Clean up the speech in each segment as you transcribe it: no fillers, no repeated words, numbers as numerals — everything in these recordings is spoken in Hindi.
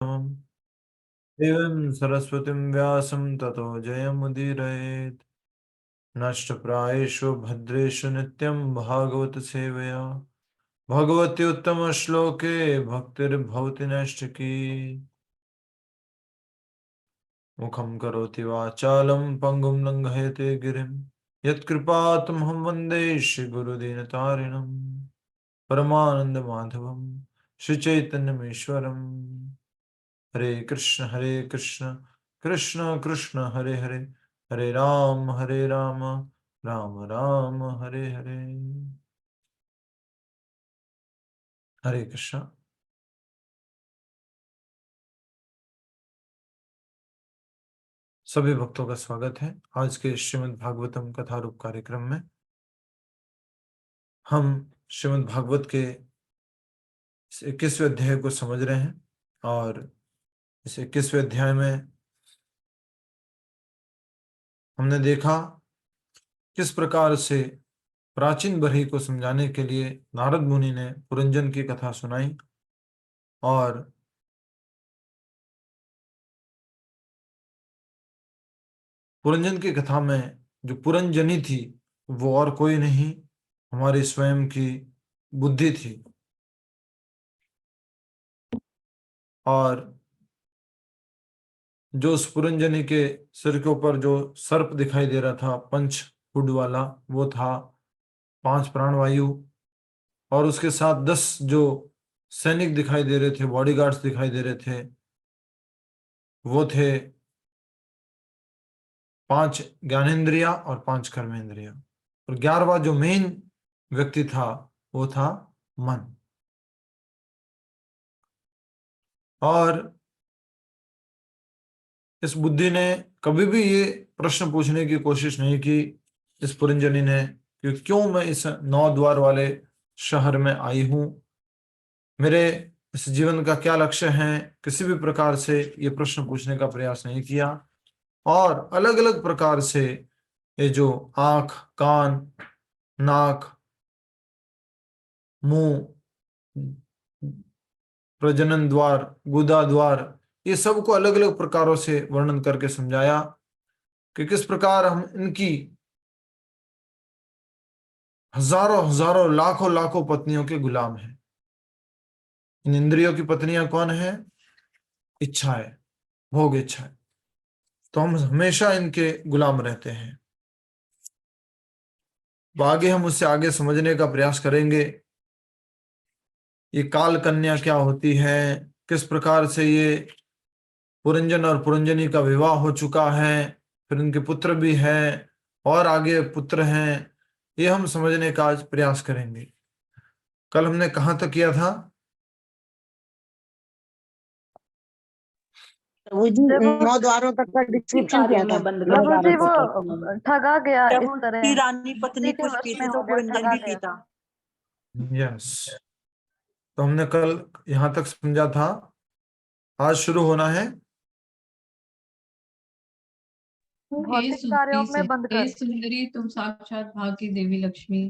देवीं सरस्वतीं व्यासं ततो जयमुदीरयेत्। नष्टप्रायेषु भद्रेषु नित्यं भागवत सेवया भगवति उत्तम श्लोके भक्तिर्भवति नैष्ठिकी। मुखं करोति वाचालं पंगुं लंघयते गिरिं यत्कृपातमहं वन्दे श्रीगुरुदीनतारिणं परमानंद माधवं श्रीचैतन्यमीश्वरम्। हरे कृष्ण कृष्ण कृष्ण हरे हरे, हरे राम राम राम हरे हरे। हरे कृष्ण। सभी भक्तों का स्वागत है आज के श्रीमद् भागवतम कथा रूप कार्यक्रम में। हम श्रीमद् भागवत के 21वें अध्याय को समझ रहे हैं और इस 21वें अध्याय में हमने देखा किस प्रकार से प्राचीन बरही को समझाने के लिए नारद मुनि ने पुरंजन की कथा सुनाई और पुरंजन की कथा में जो पुरंजनी थी वो और कोई नहीं, हमारी स्वयं की बुद्धि थी। और जो उस पुरंजनी के सिर के ऊपर जो सर्प दिखाई दे रहा था, पंच हुड वाला, वो था 5 प्राणवायु। और उसके साथ 10 जो सैनिक दिखाई दे रहे थे, बॉडीगार्ड्स दिखाई दे रहे थे, वो थे 5 ज्ञानेंद्रिया और 5 कर्मेंद्रिया। और 11वां जो मेन व्यक्ति था वो था मन। और इस बुद्धि ने कभी भी ये प्रश्न पूछने की कोशिश नहीं की इस पुरंजनी ने कि क्यों मैं इस 9 द्वार वाले शहर में आई हूं, मेरे इस जीवन का क्या लक्ष्य है। किसी भी प्रकार से ये प्रश्न पूछने का प्रयास नहीं किया। और अलग अलग प्रकार से ये जो आंख, कान, नाक, मुंह, प्रजनन द्वार, गुदा द्वार, ये सबको अलग अलग प्रकारों से वर्णन करके समझाया कि किस प्रकार हम इनकी हजारों हजारों लाखों लाखों पत्नियों के गुलाम हैं। इन इंद्रियों की पत्नियां कौन है? इच्छाएं, भोग इच्छाएं। तो हम हमेशा इनके गुलाम रहते हैं। तो आगे हम उससे आगे समझने का प्रयास करेंगे। ये काल कन्या क्या होती है, किस प्रकार से ये पुरंजन और पुरंजनी का विवाह हो चुका है, फिर उनके पुत्र भी हैं और आगे पुत्र हैं, ये हम समझने का आज प्रयास करेंगे। कल हमने कहां तक किया था? प्रभु जी 9 द्वारों तक का डिस्क्रिप्शन किया था। प्रभु जी वो ठगा गया इस तरह, रानी पत्नी उसी के कुछ वश पीते में तो हो गया, पुरंजन ठगा भी गया। पीता। यस, तो हमने कल यहां तक समझा था। आज शुरू होना है भौतिक कार्यों में बंद कर। सुंदरी तुम साक्षात भाग्य देवी लक्ष्मी।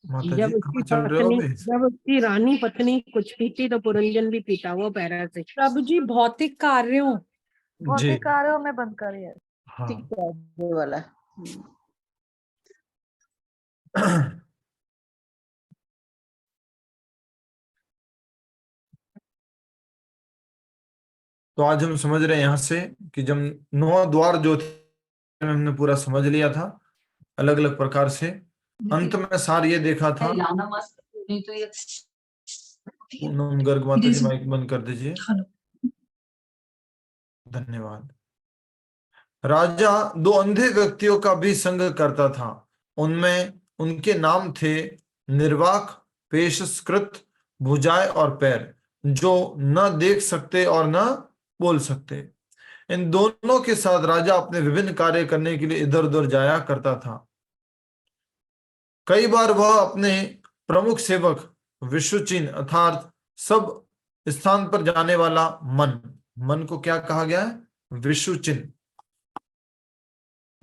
माता जी, कहाँ चल रहे हो अभी? जब उसकी रानी पत्नी कुछ पीती तो पुरंजन भी पीता, वो पैरा से। प्रभु जी भौतिक कार्यों जी भौतिक कार्यों में बंद करिए। हाँ। वाला तो आज हम समझ रहे हैं यहां से कि जब 9 द्वार जो थे हमने पूरा समझ लिया था अलग अलग प्रकार से। अंत में सार ये देखा था। पूनम गर्ग माता जी माइक बंद कर दीजिए, धन्यवाद। राजा 2 अंधे व्यक्तियों का भी संग करता था। उनमें उनके नाम थे निर्वाक, पेशस्कृत, भुजाएं और पैर, जो न देख सकते और न बोल सकते। इन दोनों के साथ राजा अपने विभिन्न कार्य करने के लिए इधर उधर जाया करता था। कई बार वह अपने प्रमुख सेवक विश्वचिन अर्थात सब स्थान पर जाने वाला मन को क्या कहा गया है? विश्वचिन।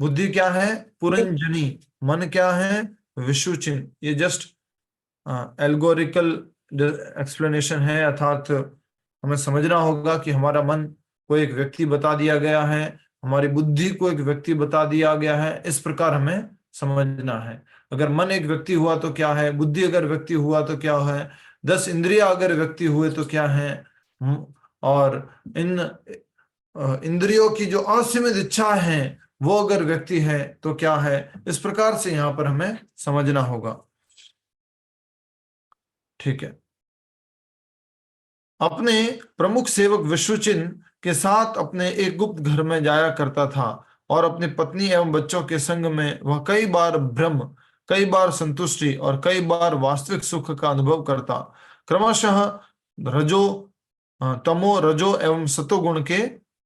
बुद्धि क्या है? पुरंजनी। मन क्या है? विश्वचिन। ये जस्ट एल्गोरिकल एक्सप्लेनेशन है, अर्थात हमें समझना होगा कि हमारा मन को एक व्यक्ति बता दिया गया है, हमारी बुद्धि को एक व्यक्ति बता दिया गया है, इस प्रकार हमें समझना है। अगर मन एक व्यक्ति हुआ तो क्या है, बुद्धि अगर व्यक्ति हुआ तो क्या है, 10 इंद्रिया अगर व्यक्ति हुए तो क्या है, और इन इंद्रियों की जो असीमित इच्छा है वो अगर व्यक्ति है तो क्या है। इस प्रकार से यहां पर हमें समझना होगा। ठीक है। अपने प्रमुख सेवक विश्वचिन के साथ अपने एक गुप्त घर में जाया करता था और अपनी पत्नी एवं बच्चों के संग में वह कई बार भ्रम, कई बार संतुष्टि और कई बार वास्तविक सुख का अनुभव करता। क्रमशः रजो तमो रजो एवं सतोगुण के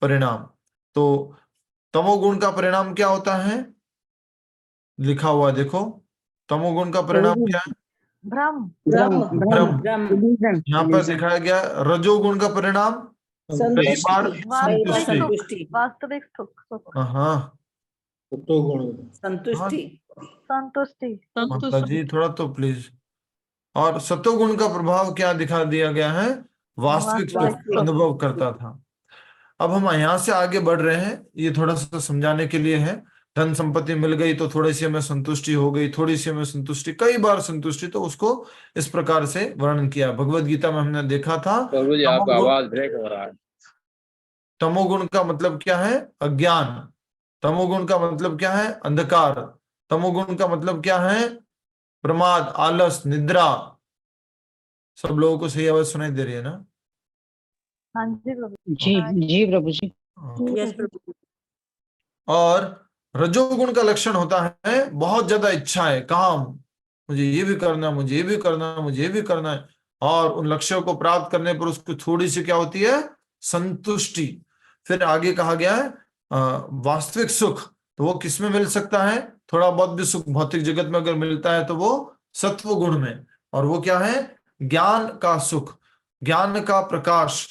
परिणाम। तो तमोगुण का परिणाम क्या होता है, लिखा हुआ देखो, तमोगुण का परिणाम क्या है, भ्रम। यहाँ पर दिखाया गया रजोगुण का परिणाम कई बार संतुष्टि। वास्तविक सुख। हाँ संतुष्टि। माता जी थोड़ा तो प्लीज। और सतोगुण का प्रभाव क्या दिखा दिया गया है, वास्तविक सुख अनुभव करता था। अब हम यहाँ से आगे बढ़ रहे हैं, ये थोड़ा सा समझाने के लिए है। धन संपत्ति मिल गई तो थोड़ी सी हमें संतुष्टि हो गई, थोड़ी सी हमें संतुष्टि, कई बार संतुष्टि, तो उसको इस प्रकार से वर्णन किया। भगवत गीता में हमने देखा था प्रभु जी आपका आवाज ब्रेक हो रहा है। तमोगुण का मतलब क्या है, अज्ञान। तमोगुण का मतलब क्या है, अंधकार। तमोगुण का मतलब क्या है, प्रमाद, आलस, निद्रा। सब लोगों को सही आवाज सुनाई दे रही है ना? हाँ जी प्रभु जी प्रभु जी। यस प्रभु। और रजोगुण का लक्षण होता है बहुत ज्यादा इच्छा है, काम, मुझे ये भी करना, मुझे ये भी करना, मुझे ये भी करना है। और उन लक्ष्यों को प्राप्त करने पर उसको थोड़ी सी क्या होती है, संतुष्टि। फिर आगे कहा गया है वास्तविक सुख, तो वो किस में मिल सकता है, थोड़ा बहुत भी सुख भौतिक जगत में अगर मिलता है तो वो सत्व गुण में। और वो क्या है, ज्ञान का सुख, ज्ञान का प्रकाश।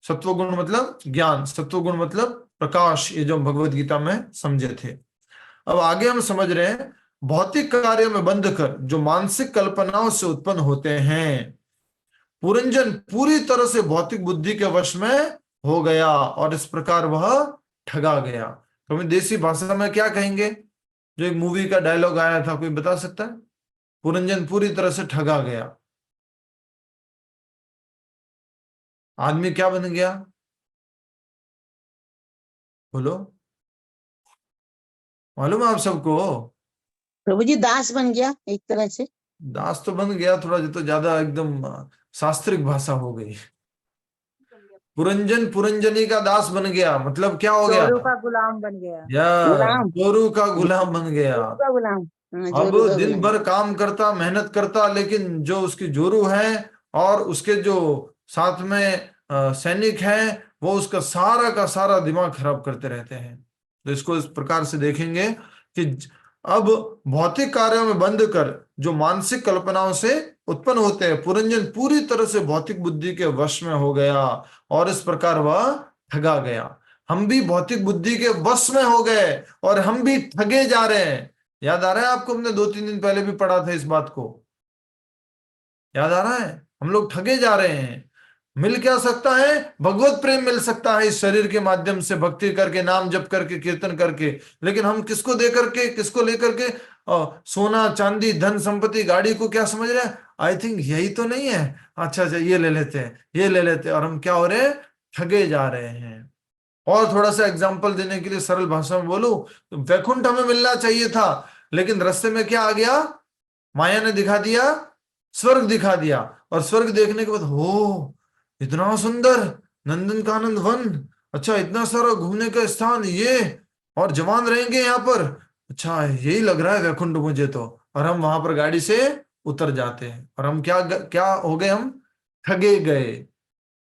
सत्व गुण मतलब ज्ञान, सत्व गुण मतलब प्रकाश, ये जो भगवत गीता में समझे थे। अब आगे हम समझ रहे हैं भौतिक कार्यों में बंध कर जो मानसिक कल्पनाओं से उत्पन्न होते हैं। पुरंजन पूरी तरह से भौतिक बुद्धि के वश में हो गया और इस प्रकार वह ठगा गया। तो हम देसी भाषा में क्या कहेंगे, जो एक मूवी का डायलॉग आया था, कोई बता सकता है? पुरंजन पूरी तरह से ठगा गया। आदमी क्या बन गया, बोलो, मालूम है आप सबको? प्रभु जी दास बन गया एक तरह से। दास तो बन गया, थोड़ा जो तो ज्यादा एकदम शास्त्रिक भाषा हो गई। पुरंजन पुरंजनी का दास बन गया, मतलब क्या हो गया, जोरू का गुलाम बन गया। गुलाम। जोरू का गुलाम बन गया। का गुलाम। अब दिन भर काम करता, मेहनत करता, लेकिन जो उसकी जोरू है और उसके जो साथ में सैनिक हैं, वो उसका सारा का सारा दिमाग खराब करते रहते हैं। तो इसको इस प्रकार से देखेंगे कि अब भौतिक कार्यों में बंध कर जो मानसिक कल्पनाओं से उत्पन्न होते हैं, पुरंजन पूरी तरह से भौतिक बुद्धि के वश में हो गया और इस प्रकार वह ठगा गया। हम भी भौतिक बुद्धि के वश में हो गए और हम भी ठगे जा रहे हैं। याद आ रहा है आपको, हमने 2-3 दिन पहले भी पढ़ा था इस बात को, याद आ रहा है? हम लोग ठगे जा रहे हैं। मिल क्या सकता है, भगवत प्रेम मिल सकता है इस शरीर के माध्यम से, भक्ति करके, नाम जप करके, कीर्तन करके, लेकिन हम किसको दे करके, किसको लेकर के, सोना चांदी धन संपत्ति गाड़ी को क्या समझ रहे हैं, आई थिंक यही तो नहीं है, अच्छा अच्छा ये ले लेते हैं, ये ले लेते हैं, और हम क्या हो रहे हैं, ठगे जा रहे हैं। और थोड़ा सा एग्जाम्पल देने के लिए सरल भाषा में बोलूं तो वैकुंठ हमें मिलना चाहिए था, लेकिन रास्ते में क्या आ गया, माया ने दिखा दिया, स्वर्ग दिखा दिया। और स्वर्ग देखने के बाद हो इतना सुंदर नंदन कानन वन, अच्छा इतना सारा घूमने का स्थान, ये और जवान रहेंगे यहाँ पर, अच्छा यही लग रहा है वैकुंठ मुझे तो। और हम वहां पर गाड़ी से उतर जाते हैं और हम क्या क्या हो गए, हम ठगे गए।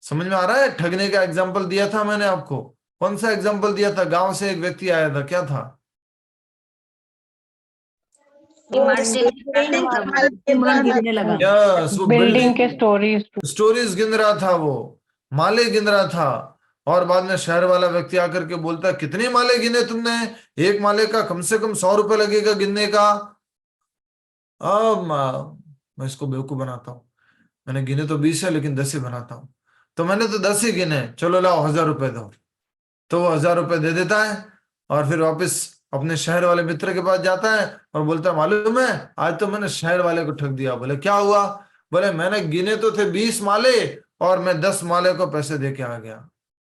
समझ में आ रहा है? ठगने का एग्जाम्पल दिया था मैंने आपको, कौन सा एग्जाम्पल दिया था? गांव से एक व्यक्ति आया था, क्या था? यस, वो बिल्डिंग के स्टोरीज गिन रहा था, वो माले गिन रहा था। और बाद में शहर वाला व्यक्ति आकर के बोलता, कितने माले गिने तुमने? एक माले का कम से कम 100 रुपए लगेगा गिनने का। अब मैं इसको बेवकूफ बनाता हूँ, मैंने गिने तो 20 है लेकिन 10 ही बनाता हूँ। तो मैंने तो 10 ही गिने, चलो लाओ 1000 रुपए दो। तो वो 1000 रुपए दे देता है और फिर वापस अपने शहर वाले मित्र के पास जाता है और बोलता है मालूम है आज तो मैंने शहर वाले को ठग दिया। बोले क्या हुआ? बोले मैंने गिने तो थे 20 माले और मैं 10 माले को पैसे दे के आ गया।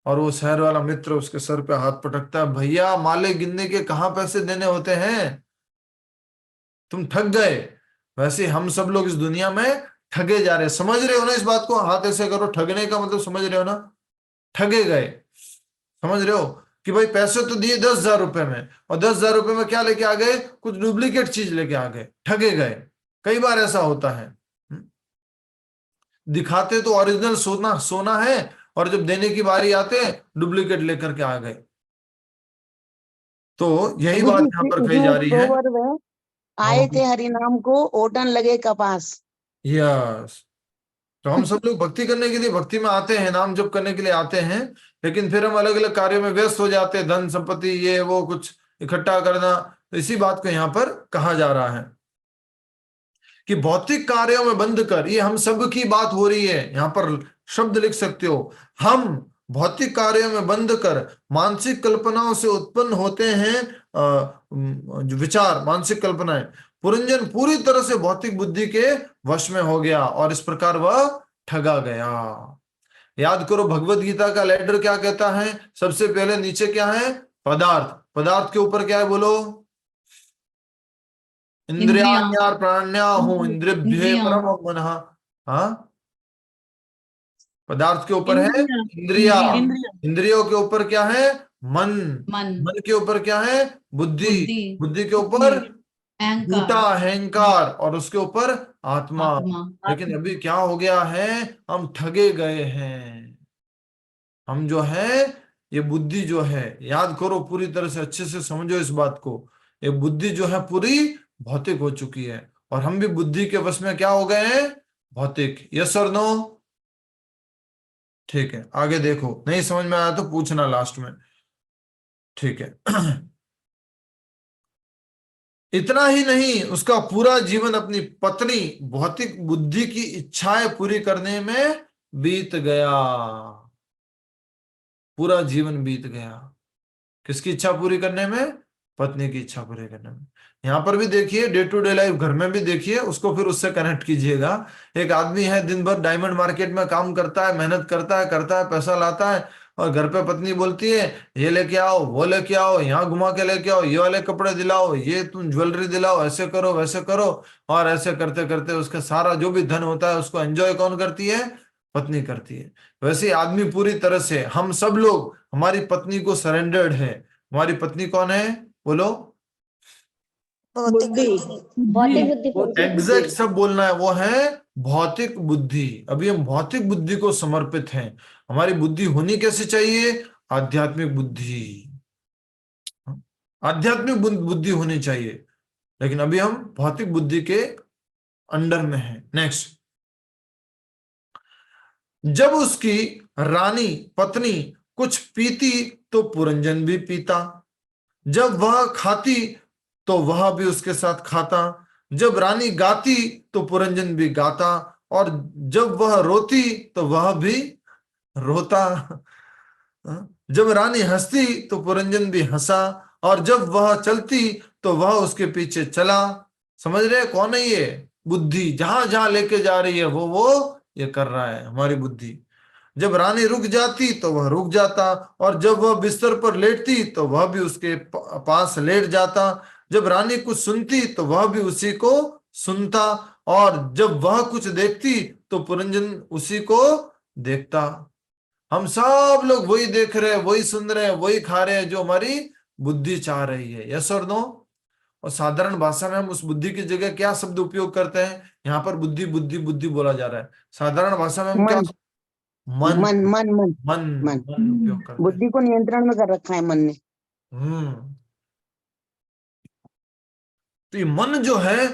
और वो शहर वाला मित्र उसके सर पे हाथ पटकता है, भैया माले गिनने के कहाँ पैसे देने होते हैं, तुम ठग गए। वैसे हम सब लोग इस दुनिया में ठगे जा रहे हैं। समझ रहे हो ना इस बात को? हाथ ऐसे करो, ठगने का मतलब समझ रहे हो ना? ठगे गए, समझ रहे हो कि भाई पैसे तो दिए 10,000 रुपए में और 10,000 रुपए में क्या लेके आ गए? कुछ डुप्लीकेट चीज लेके आ गए, ठगे गए। कई बार ऐसा होता है। दिखाते तो ओरिजिनल सोना सोना है और जब देने की बारी आते हैं डुप्लीकेट लेकर के आ गए। तो यही प्रभु बात जी, यहाँ पर कही इसमें जा रही है। प्रोवर्ब है, आए थे हरि नाम को ओटन लगे कपास। यस, तो हम सब लोग भक्ति करने के लिए भक्ति में आते हैं, नाम जप करने के लिए आते हैं, लेकिन फिर हम अलग अलग कार्यों में व्यस्त हो जाते हैं, धन संपत्ति ये वो कुछ इकट्ठा करना। तो इसी बात को यहाँ पर कहा जा रहा है कि भौतिक कार्यों में बंद कर, ये हम सब की बात हो रही है। यहाँ पर शब्द लिख सकते हो, हम भौतिक कार्यों में बंद कर मानसिक कल्पनाओं से उत्पन्न होते हैं जो विचार, मानसिक कल्पनाएं। पुरंजन पूरी तरह से भौतिक बुद्धि के वश में हो गया और इस प्रकार वह ठगा गया। याद करो भगवत गीता का लेटर क्या कहता है? सबसे पहले नीचे क्या है? पदार्थ। पदार्थ के ऊपर क्या है बोलो? इंद्रियाण्यार प्राण्याहु इंद्रियभ्य परम मनः। हाँ, पदार्थ के ऊपर है इंद्रिया, इंद्रियों के ऊपर क्या है? मन, मन के ऊपर क्या है? बुद्धि, बुद्धि के ऊपर झूठा अहंकार और उसके ऊपर आत्मा। लेकिन अभी क्या हो गया है? हम ठगे गए हैं। हम जो है ये बुद्धि जो है, याद करो पूरी तरह से अच्छे से समझो इस बात को, ये बुद्धि जो है पूरी भौतिक हो चुकी है और हम भी बुद्धि के वश में क्या हो गए हैं? भौतिक। यस और नो? ठीक है, आगे देखो, नहीं समझ में आया तो पूछना लास्ट में, ठीक है। इतना ही नहीं, उसका पूरा जीवन अपनी पत्नी भौतिक बुद्धि की इच्छाएं पूरी करने में बीत गया। पूरा जीवन बीत गया किसकी इच्छा पूरी करने में? पत्नी की इच्छा पूरी करने में। यहां पर भी देखिए, डे टू डे लाइफ घर में भी देखिए, उसको फिर उससे कनेक्ट कीजिएगा। एक आदमी है दिन भर डायमंड मार्केट में काम करता है, मेहनत करता है, पैसा लाता है और घर पे पत्नी बोलती है ये लेके आओ, वो लेके आओ, यहाँ घुमा के लेके आओ, ये वाले कपड़े दिलाओ, ये तुम ज्वेलरी दिलाओ, ऐसे करो वैसे करो। और ऐसे करते करते उसका सारा जो भी धन होता है उसको एंजॉय कौन करती है? पत्नी करती है। वैसे आदमी पूरी तरह से, हम सब लोग हमारी पत्नी को सरेंडर्ड है। हमारी पत्नी कौन है बोलो? एग्जैक्ट सब बोलना है, वो है भौतिक बुद्धि। अभी हम भौतिक बुद्धि को समर्पित हैं। हमारी बुद्धि होनी कैसे चाहिए? आध्यात्मिक बुद्धि, आध्यात्मिक बुद्धि होनी चाहिए, लेकिन अभी हम भौतिक बुद्धि के अंडर में हैं। नेक्स्ट, जब उसकी रानी पत्नी कुछ पीती तो पुरंजन भी पीता, जब वह खाती तो वह भी उसके साथ खाता, जब रानी गाती तो पुरंजन भी गाता और जब वह रोती तो वह भी रोता। जब रानी हंसती तो पुरंजन भी हंसा और जब वह चलती तो वह उसके पीछे चला। समझ रहे कौन है ये? बुद्धि जहां जहां लेके जा रही है वो ये कर रहा है हमारी बुद्धि। जब रानी रुक जाती तो वह रुक जाता और जब वह बिस्तर पर लेटती तो वह भी उसके पास लेट जाता। जब रानी कुछ सुनती तो वह भी उसी को सुनता और जब वह कुछ देखती तो पुरंजन उसी को देखता। हम सब लोग वही देख रहे हैं, वही सुन रहे हैं, वही खा रहे हैं जो हमारी बुद्धि चाह रही है। यस और नो? और साधारण भाषा में हम उस बुद्धि की जगह क्या शब्द उपयोग करते हैं? यहाँ पर बुद्धि बुद्धि बुद्धि बोला जा रहा है। साधारण भाषा में हम क्या? मन मन मन मन मन मन उपयोग करते हैं। बुद्धि को नियंत्रण में कर रखा है मन ने। तो ये मन जो है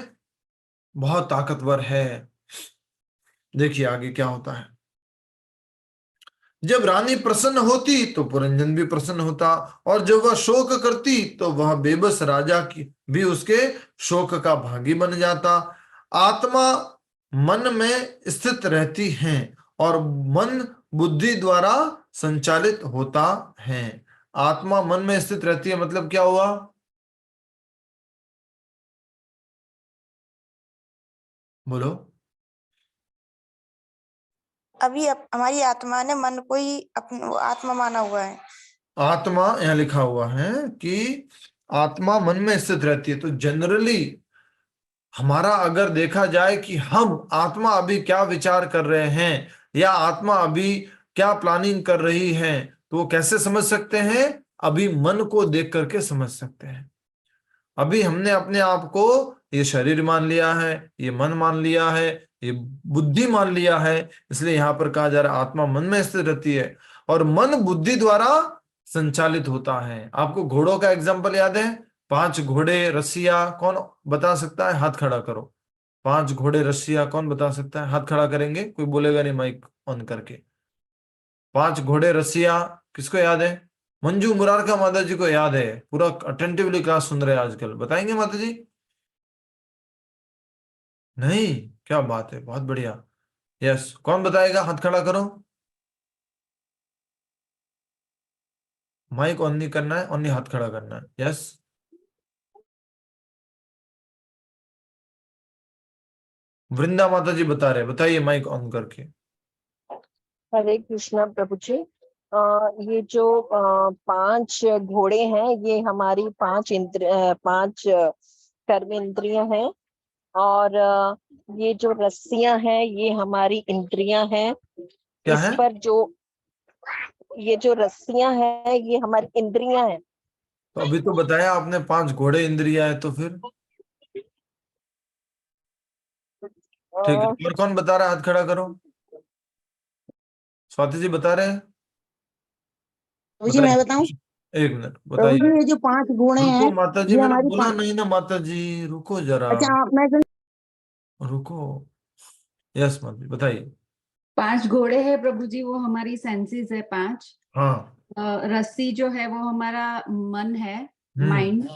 बहुत ताकतवर है। देखिए आगे क्या होता है। जब रानी प्रसन्न होती तो पुरंजन भी प्रसन्न होता और जब वह शोक करती तो वह बेबस राजा की भी उसके शोक का भागी बन जाता। आत्मा मन में स्थित रहती है और मन बुद्धि द्वारा संचालित होता है। आत्मा मन में स्थित रहती है, मतलब क्या हुआ? बोलो। अभी हमारी आत्मा ने मन को ही आत्मा माना हुआ है। आत्मा यहाँ लिखा हुआ है कि आत्मा मन में स्थित रहती है। तो जनरली हमारा अगर देखा जाए कि हम आत्मा अभी क्या विचार कर रहे हैं या आत्मा अभी क्या प्लानिंग कर रही है, तो वो कैसे समझ सकते हैं? अभी मन को देख करके समझ सकते हैं। अभी हमने अपने आप को ये शरीर मान लिया है, ये मन मान लिया है, ये बुद्धि मान लिया है, इसलिए यहां पर कहा जा रहा है आत्मा मन में स्थित रहती है और मन बुद्धि द्वारा संचालित होता है। आपको घोड़ों का एग्जाम्पल याद है? 5 घोड़े रस्सिया, कौन बता सकता है? हाथ खड़ा करो। 5 घोड़े रस्सिया कौन बता सकता है? हाथ खड़ा करेंगे, कोई बोलेगा नहीं माइक ऑन करके। 5 घोड़े रस्सिया किसको याद है? मंजू मुरारका माता जी को याद है, पूरा अटेंटिवली क्लास सुन रहे हैं आजकल। बताएंगे माता जी? नहीं, क्या बात है, बहुत बढ़िया। यस, कौन बताएगा? हाथ खड़ा करो। माइक ऑन नहीं करना है, ऑन नहीं हाथ खड़ा करना है। यस, वृंदा माता जी बता रहे, बताइए माइक ऑन करके। हरे कृष्णा प्रभु जी। ये जो 5 घोड़े हैं, ये हमारी 5 कर्म इंद्रियां हैं, और ये जो रस्सियां हैं ये हमारी इंद्रियां हैं। क्या इस है? पर जो ये जो रस्सियां हैं ये हमारी इंद्रियां हैं। तो अभी तो बताया आपने 5 घोड़े इंद्रिया है, तो फिर ठीक है। और कौन बता रहा है? हाथ खड़ा करो। स्वाति जी बता रहे हैं? प्रभु जी मैं बताइए। बताऊं? 1 मिनट प्रभु जी बताइए। ये जो 5 घोड़े हैं रुको माता जी, ये मैंने हमारी बोला नहीं ना माता जी, रुको जरा, अच्छा मैं रुको। यस माता जी बताइए। 5 घोड़े हैं प्रभु जी, वो हमारी सेंसेस है 5। हाँ। रस्सी जो है वो हमारा मन है, माइंड।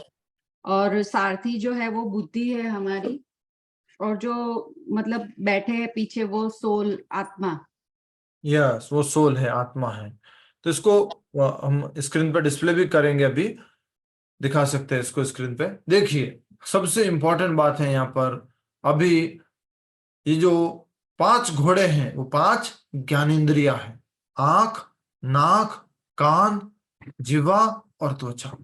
और सारथी जो है वो बुद्धि है हमारी, और जो मतलब बैठे हैं पीछे वो सोल, आत्मा। यस, वो सोल है, आत्मा है। तो इसको हम स्क्रीन पर डिस्प्ले भी करेंगे, अभी दिखा सकते हैं इसको स्क्रीन पे। देखिए, सबसे इंपॉर्टेंट बात है यहाँ पर, अभी ये जो 5 घोड़े हैं वो 5 ज्ञानेंद्रिया हैं। आंख, नाक, कान, जिह्वा और त्वचा।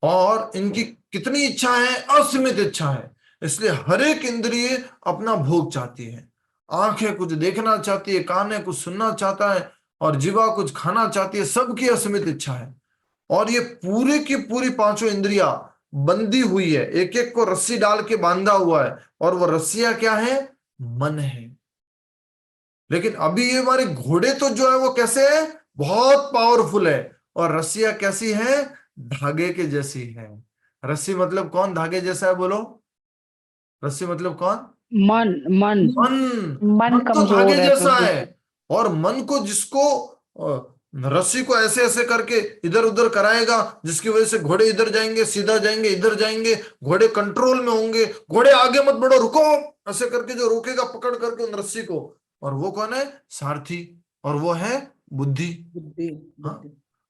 और इनकी कितनी इच्छा है? असीमित इच्छा है। इसलिए हर एक इंद्रिय अपना भोग चाहती है। आंखें कुछ देखना चाहती है, कान है कुछ सुनना चाहता है, और जीवा कुछ खाना चाहती है। सबकी असीमित इच्छा है। और ये पूरी की पूरी 5 इंद्रिया बंधी हुई है, एक एक को रस्सी डाल के बांधा हुआ है। और वो रस्सियां क्या है? मन है। लेकिन अभी ये हमारे घोड़े तो जो है वो कैसे है? बहुत पावरफुल है। और रस्सियां कैसी है? धागे के जैसी है। रस्सी मतलब कौन धागे जैसा है? बोलो। रस्सी मतलब कौन? मन मन मन। मन मन तो धागे कमजोर है जैसा प्रभु। है। और मन को जिसको रस्सी को ऐसे ऐसे करके इधर उधर कराएगा, जिसकी वजह से घोड़े इधर जाएंगे, सीधा जाएंगे, इधर जाएंगे, घोड़े कंट्रोल में होंगे। घोड़े आगे मत बढ़ो, रुको, ऐसे करके जो रोकेगा पकड़ करके उन रस्सी को, और वो कौन है? सारथी। और वो है बुद्धि। हाँ।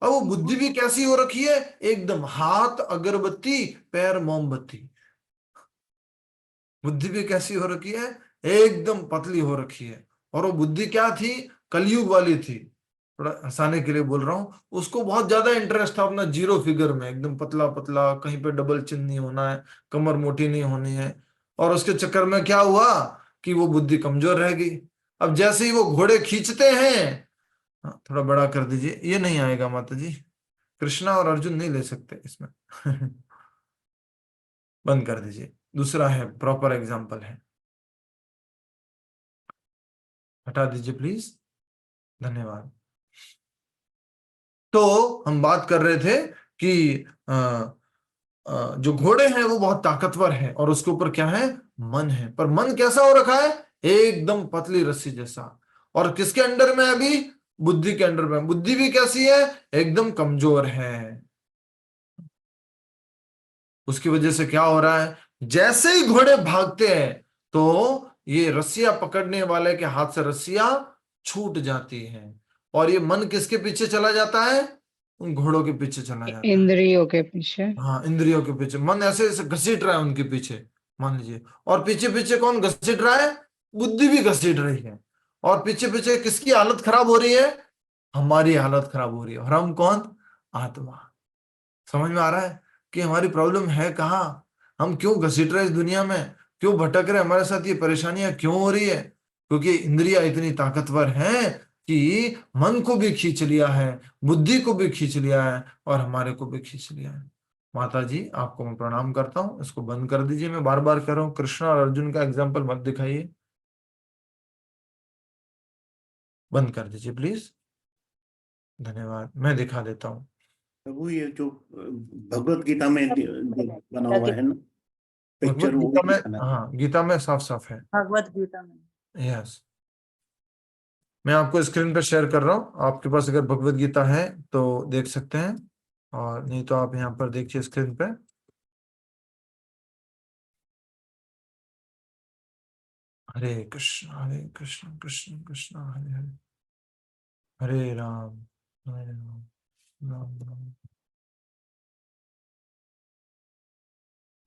और वो बुद्धि भी कैसी हो रखी है? एकदम हाथ अगरबत्ती, पैर मोमबत्ती। बुद्धि भी कैसी हो रखी है? एकदम पतली हो रखी है। और वो बुद्धि क्या थी? कलयुग वाली थी। थोड़ा हंसाने के लिए बोल रहा हूं। उसको बहुत ज्यादा इंटरेस्ट था अपना जीरो फिगर में, एकदम पतला पतला, कहीं पे डबल चिन्ह नहीं होना है, कमर मोटी नहीं होनी है। और उसके चक्कर में क्या हुआ कि वो बुद्धि कमजोर रह गई। अब जैसे ही वो घोड़े खींचते हैं, हाँ, थोड़ा बड़ा कर दीजिए, ये नहीं आएगा माता जी, कृष्णा और अर्जुन नहीं ले सकते इसमें। बंद कर दीजिए। दूसरा है, प्रॉपर एग्जाम्पल है, हटा दीजिए प्लीज, धन्यवाद। तो हम बात कर रहे थे कि जो घोड़े हैं वो बहुत ताकतवर है, और उसके ऊपर क्या है? मन है। पर मन कैसा हो रखा है? एकदम पतली रस्सी जैसा। और किसके अंडर में? अभी बुद्धि के अंडर में। बुद्धि भी कैसी है? एकदम कमजोर है। उसकी वजह से क्या हो रहा है? जैसे ही घोड़े भागते हैं तो ये रस्सियां पकड़ने वाले के हाथ से रस्सियां छूट जाती हैं। और ये मन किसके पीछे चला जाता है? उन घोड़ों के पीछे चला जाता है। इंद्रियों के पीछे। हाँ, इंद्रियों के पीछे मन ऐसे ऐसे घसीट रहा है उनके पीछे, मान लीजिए। और पीछे पीछे कौन घसीट रहा है? बुद्धि भी घसीट रही है। और पीछे पीछे किसकी हालत खराब हो रही है? हमारी हालत खराब हो रही है। और हम कौन? आत्मा। समझ में आ रहा है कि हमारी प्रॉब्लम है कहाँ? हम क्यों घसीट रहे इस दुनिया में, क्यों भटक रहे, हमारे साथ ये परेशानियां क्यों हो रही है? क्योंकि इंद्रियां इतनी ताकतवर हैं कि मन को भी खींच लिया है, बुद्धि को भी खींच लिया है, और हमारे को भी खींच लिया है। माता जी, आपको मैं प्रणाम करता हूँ। इसको बंद कर दीजिए। मैं बार बार कह रहा हूँ, कृष्ण और अर्जुन का एग्जाम्पल मत दिखाइए। बंद कर दीजिए प्लीज। धन्यवाद। मैं दिखा देता हूँ। प्रभु, ये जो भगवत गीता में जो बना हुआ है ना पिक्चर, वो गीता भी में, दिखाना। हाँ, गीता में साफ साफ है। भगवत गीता में। यस, मैं आपको स्क्रीन पर शेयर कर रहा हूँ। आपके पास अगर भगवत गीता है तो देख सकते हैं, और नहीं तो आप यहाँ पर देखिए स्क्रीन पे। हरे कृष्ण कृष्ण कृष्ण हरे हरे, हरे राम राम राम।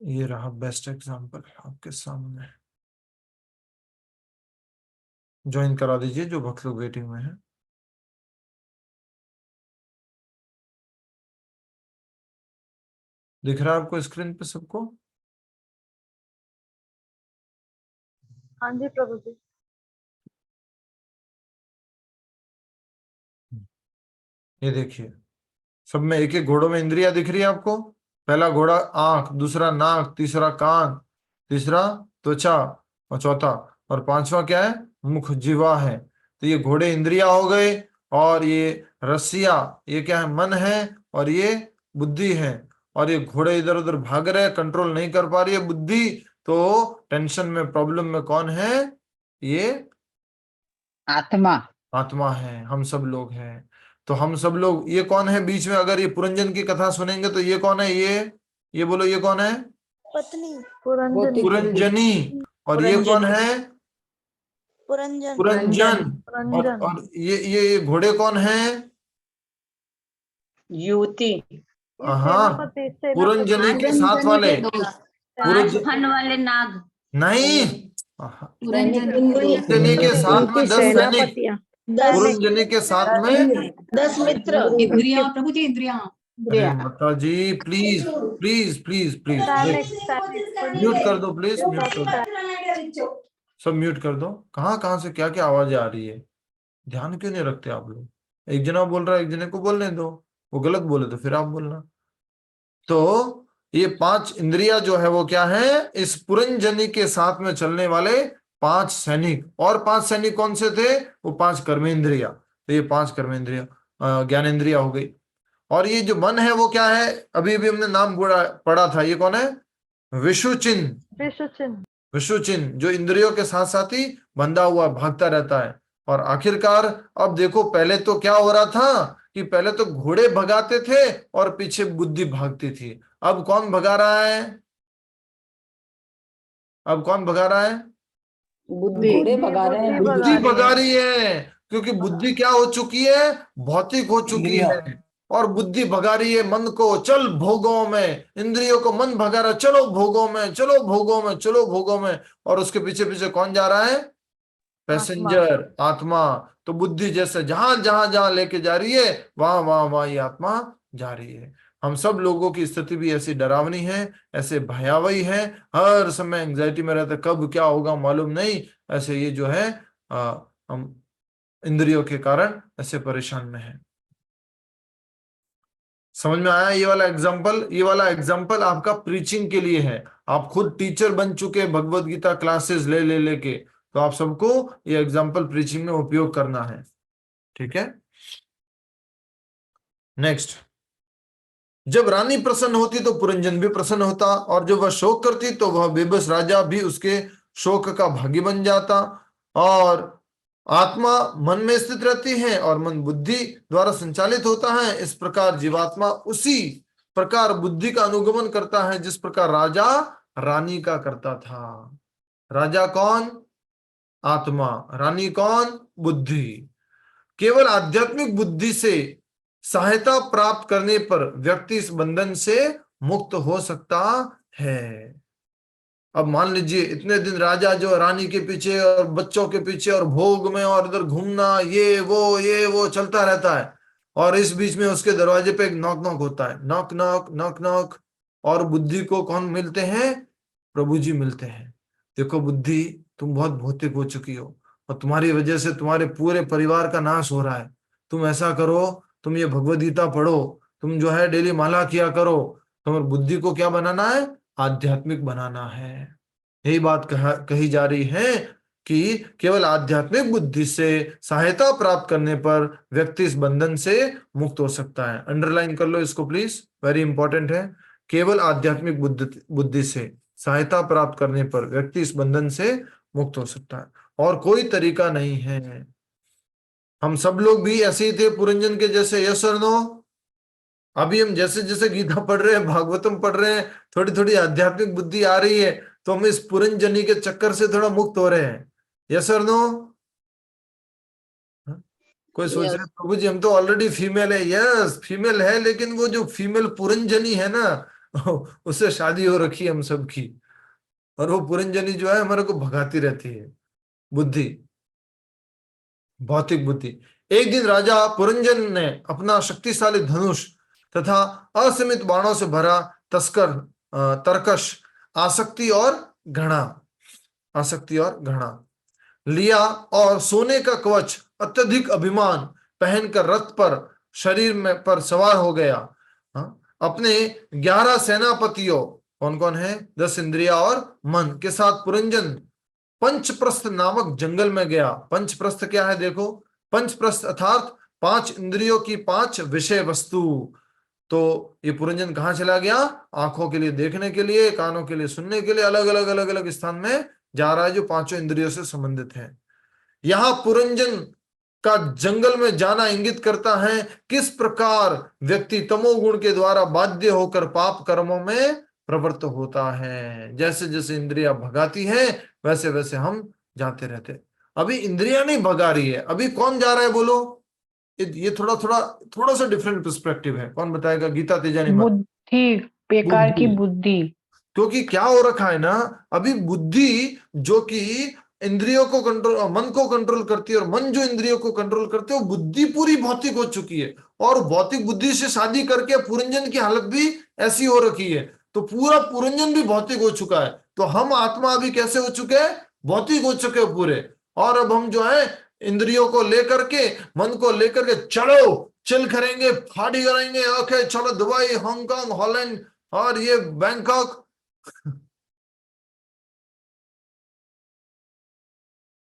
ये रहा बेस्ट एग्जांपल आपके सामने। ज्वाइन करा दीजिए जो भक्त लोग वेटिंग में है। दिख रहा है आपको स्क्रीन पे सबको? हाँ जी प्रभु जी। ये देखिए, सब में एक एक घोड़ों में इंद्रियां दिख रही है आपको। पहला घोड़ा आंख, दूसरा नाक, तीसरा कान, तीसरा त्वचा, और चौथा और पांचवा क्या है? मुख, जीवा है। तो ये घोड़े इंद्रिया हो गए, और ये रस्सिया ये क्या है? मन है, और ये बुद्धि है। और ये घोड़े इधर उधर भाग रहे हैं, कंट्रोल नहीं कर पा रही है बुद्धि। तो टेंशन में, प्रॉब्लम में कौन है? ये आत्मा। आत्मा है। हम सब लोग हैं। तो हम सब लोग, ये कौन है बीच में? अगर ये पुरंजन की कथा सुनेंगे तो ये कौन है? ये बोलो, ये कौन है? पत्नी पुरंजनी। पुरंजनी। और ये कौन है? पुरंजन पुरंजन। पुरंजन। और ये घोड़े कौन है? युवती। ये हाँ, सेनापति। सेनापति। पुरंजनी के साथ वाले। फन वाले नाग। नहीं, पुरंजनी के साथ में 10 सैनिक। सेनापतियां। पुरंजनी के साथ में 10 मित्र। इंद्रिया प्रभु जी, इंद्रिया। अरे माता जी, please please please please mute कर दो, प्लीज म्यूट कर दो, सब म्यूट कर दो। कहाँ कहाँ से क्या क्या आवाजें आ रही है? ध्यान क्यों नहीं रखते आप लोग? एक जना बोल रहा है, एक जने को बोलने दो। वो गलत बोले तो फिर आप बोलना। तो ये 5 इंद्रिया जो है वो क्या है? इस पुरंजनी के साथ में चलने वाले 5 सैनिक। और 5 सैनिक कौन से थे? वो 5 कर्मेंद्रिया। तो ये 5 कर्मेंद्रिया ज्ञानेंद्रिया हो गई। और ये जो मन है वो क्या है? अभी अभी हमने नाम पढ़ा था, ये कौन है? विषुचिन्ह। विषुचिन्ह, जो इंद्रियों के साथ साथ ही बंधा हुआ भागता रहता है। और आखिरकार अब देखो, पहले तो क्या हो रहा था कि पहले तो घोड़े भगाते थे और पीछे बुद्धि भागती थी। अब कौन भगा रहा है? अब कौन भगा रहा है? बुद्धि भगा रहे हैं। बुद्धि भगा रही है, क्योंकि बुद्धि क्या हो चुकी है? भौतिक हो चुकी है। और बुद्धि भगा रही है मन को, चल भोगों में। इंद्रियों को मन भगा रहा है, चलो भोगों में, चलो भोगों में, चलो भोगों में। और उसके पीछे पीछे कौन जा रहा है? पैसेंजर, आत्मा। तो बुद्धि जैसे जहां जहां जहां लेके जा रही है, वहां वहां वहां ये आत्मा जा रही है। हम सब लोगों की स्थिति भी ऐसी डरावनी है, ऐसे भयावही है। हर समय एंजाइटी में रहता है, कब क्या होगा मालूम नहीं। ऐसे ये जो है हम इंद्रियों के कारण ऐसे परेशान में है। समझ में आया ये वाला एग्जाम्पल? ये वाला एग्जाम्पल आपका प्रीचिंग के लिए है। आप खुद टीचर बन चुके भगवत गीता क्लासेस ले लेके, तो आप सबको ये एग्जाम्पल प्रीचिंग में उपयोग करना है। ठीक है, नेक्स्ट। जब रानी प्रसन्न होती तो पुरंजन भी प्रसन्न होता, और जब वह शोक करती तो वह बेबस राजा भी उसके शोक का भागी बन जाता। और आत्मा मन में स्थित रहती है और मन बुद्धि द्वारा संचालित होता है। इस प्रकार जीवात्मा उसी प्रकार बुद्धि का अनुगमन करता है जिस प्रकार राजा रानी का करता था। राजा कौन? आत्मा। रानी कौन? बुद्धि। केवल आध्यात्मिक बुद्धि से सहायता प्राप्त करने पर व्यक्ति इस बंधन से मुक्त हो सकता है। अब मान लीजिए इतने दिन राजा जो रानी के पीछे और बच्चों के पीछे और भोग में और इधर घूमना, ये वो चलता रहता है, और इस बीच में उसके दरवाजे पे एक नॉक नॉक होता है, नॉक नॉक नॉक नॉक, और बुद्धि को कौन मिलते हैं? प्रभु जी मिलते हैं। देखो बुद्धि, तुम बहुत भौतिक हो चुकी हो और तुम्हारी वजह से तुम्हारे पूरे परिवार का नाश हो रहा है। तुम ऐसा करो, तुम ये भगवद गीता पढ़ो, तुम जो है डेली माला किया करो। तुम्हारी बुद्धि को क्या बनाना है? आध्यात्मिक बनाना है। यही बात कही जा रही है कि केवल आध्यात्मिक बुद्धि से सहायता प्राप्त करने पर व्यक्ति इस बंधन से मुक्त हो सकता है। अंडरलाइन कर लो इसको प्लीज, वेरी इंपॉर्टेंट है। केवल आध्यात्मिक बुद्धि से सहायता प्राप्त करने पर व्यक्ति इस बंधन से मुक्त हो सकता है, और कोई तरीका नहीं है। हम सब लोग भी ऐसे ही थे पुरंजन के जैसे, यस और नो? अभी हम जैसे जैसे गीता पढ़ रहे हैं, भागवतम पढ़ रहे हैं, थोड़ी थोड़ी आध्यात्मिक बुद्धि आ रही है, तो हम इस पुरंजनी के चक्कर से थोड़ा मुक्त हो रहे हैं। यस और नो? कोई सोच रहे प्रभु जी हम तो ऑलरेडी फीमेल है। यस फीमेल है, लेकिन वो जो फीमेल पुरंजनी है ना, उससे शादी हो रखी है हम सबकी, और वो पुरंजनी जो है हमारे को भगाती रहती है, बुद्धि, भौतिक बुद्धि। एक दिन राजा पुरंजन ने अपना शक्तिशाली धनुष तथा असीमित बाणों से भरा तरकश आसक्ति और घृणा लिया और सोने का कवच अत्यधिक अभिमान पहनकर रथ पर शरीर में पर सवार हो गया। अपने 11 सेनापतियों, कौन कौन है? 10 इंद्रिया और मन के साथ पुरंजन पंचप्रस्थ नामक जंगल में गया। पंचप्रस्थ क्या है? देखो, पंचप्रस्थ अर्थात 5 इंद्रियों की 5 विषय वस्तु। तो ये पुरंजन कहाँ चला गया? आंखों के लिए देखने के लिए, कानों के लिए सुनने के लिए, अलग अलग स्थान में जा रहा है जो 5 इंद्रियों से संबंधित है। यहां पुरंजन का जंगल में जाना इंगित करता है किस प्रकार व्यक्ति तमोगुण के द्वारा बाध्य होकर पाप कर्मों में प्रवृत्त होता है। जैसे जैसे इंद्रियां भगाती है वैसे वैसे हम जाते रहते। अभी इंद्रियां नहीं भगा रही है, अभी कौन जा रहा है बोलो? ये थोड़ा सा डिफरेंट पर्सपेक्टिव है। कौन बताएगा? गीता तेजानी माँ। बुद्धि, बेकार की बुद्धि। क्योंकि क्या हो रखा है ना, अभी बुद्धि जो कि इंद्रियों को कंट्रोल, मन को कंट्रोल करती है, और मन जो इंद्रियों को कंट्रोल करती है, वो बुद्धि पूरी भौतिक हो चुकी है, और भौतिक बुद्धि से शादी करके पुरंजन की हालत भी ऐसी हो रखी है, तो पूरा पुरंजन भी भौतिक हो चुका है। तो हम आत्मा अभी कैसे हो चुके हैं? भौतिक हो चुके हैं पूरे। और अब हम जो है इंद्रियों को लेकर के, मन को लेकर के चलो चिल करेंगे, पार्टी करेंगे, ओके चलो दुबई, हांगकांग, हॉलैंड और ये बैंकॉक।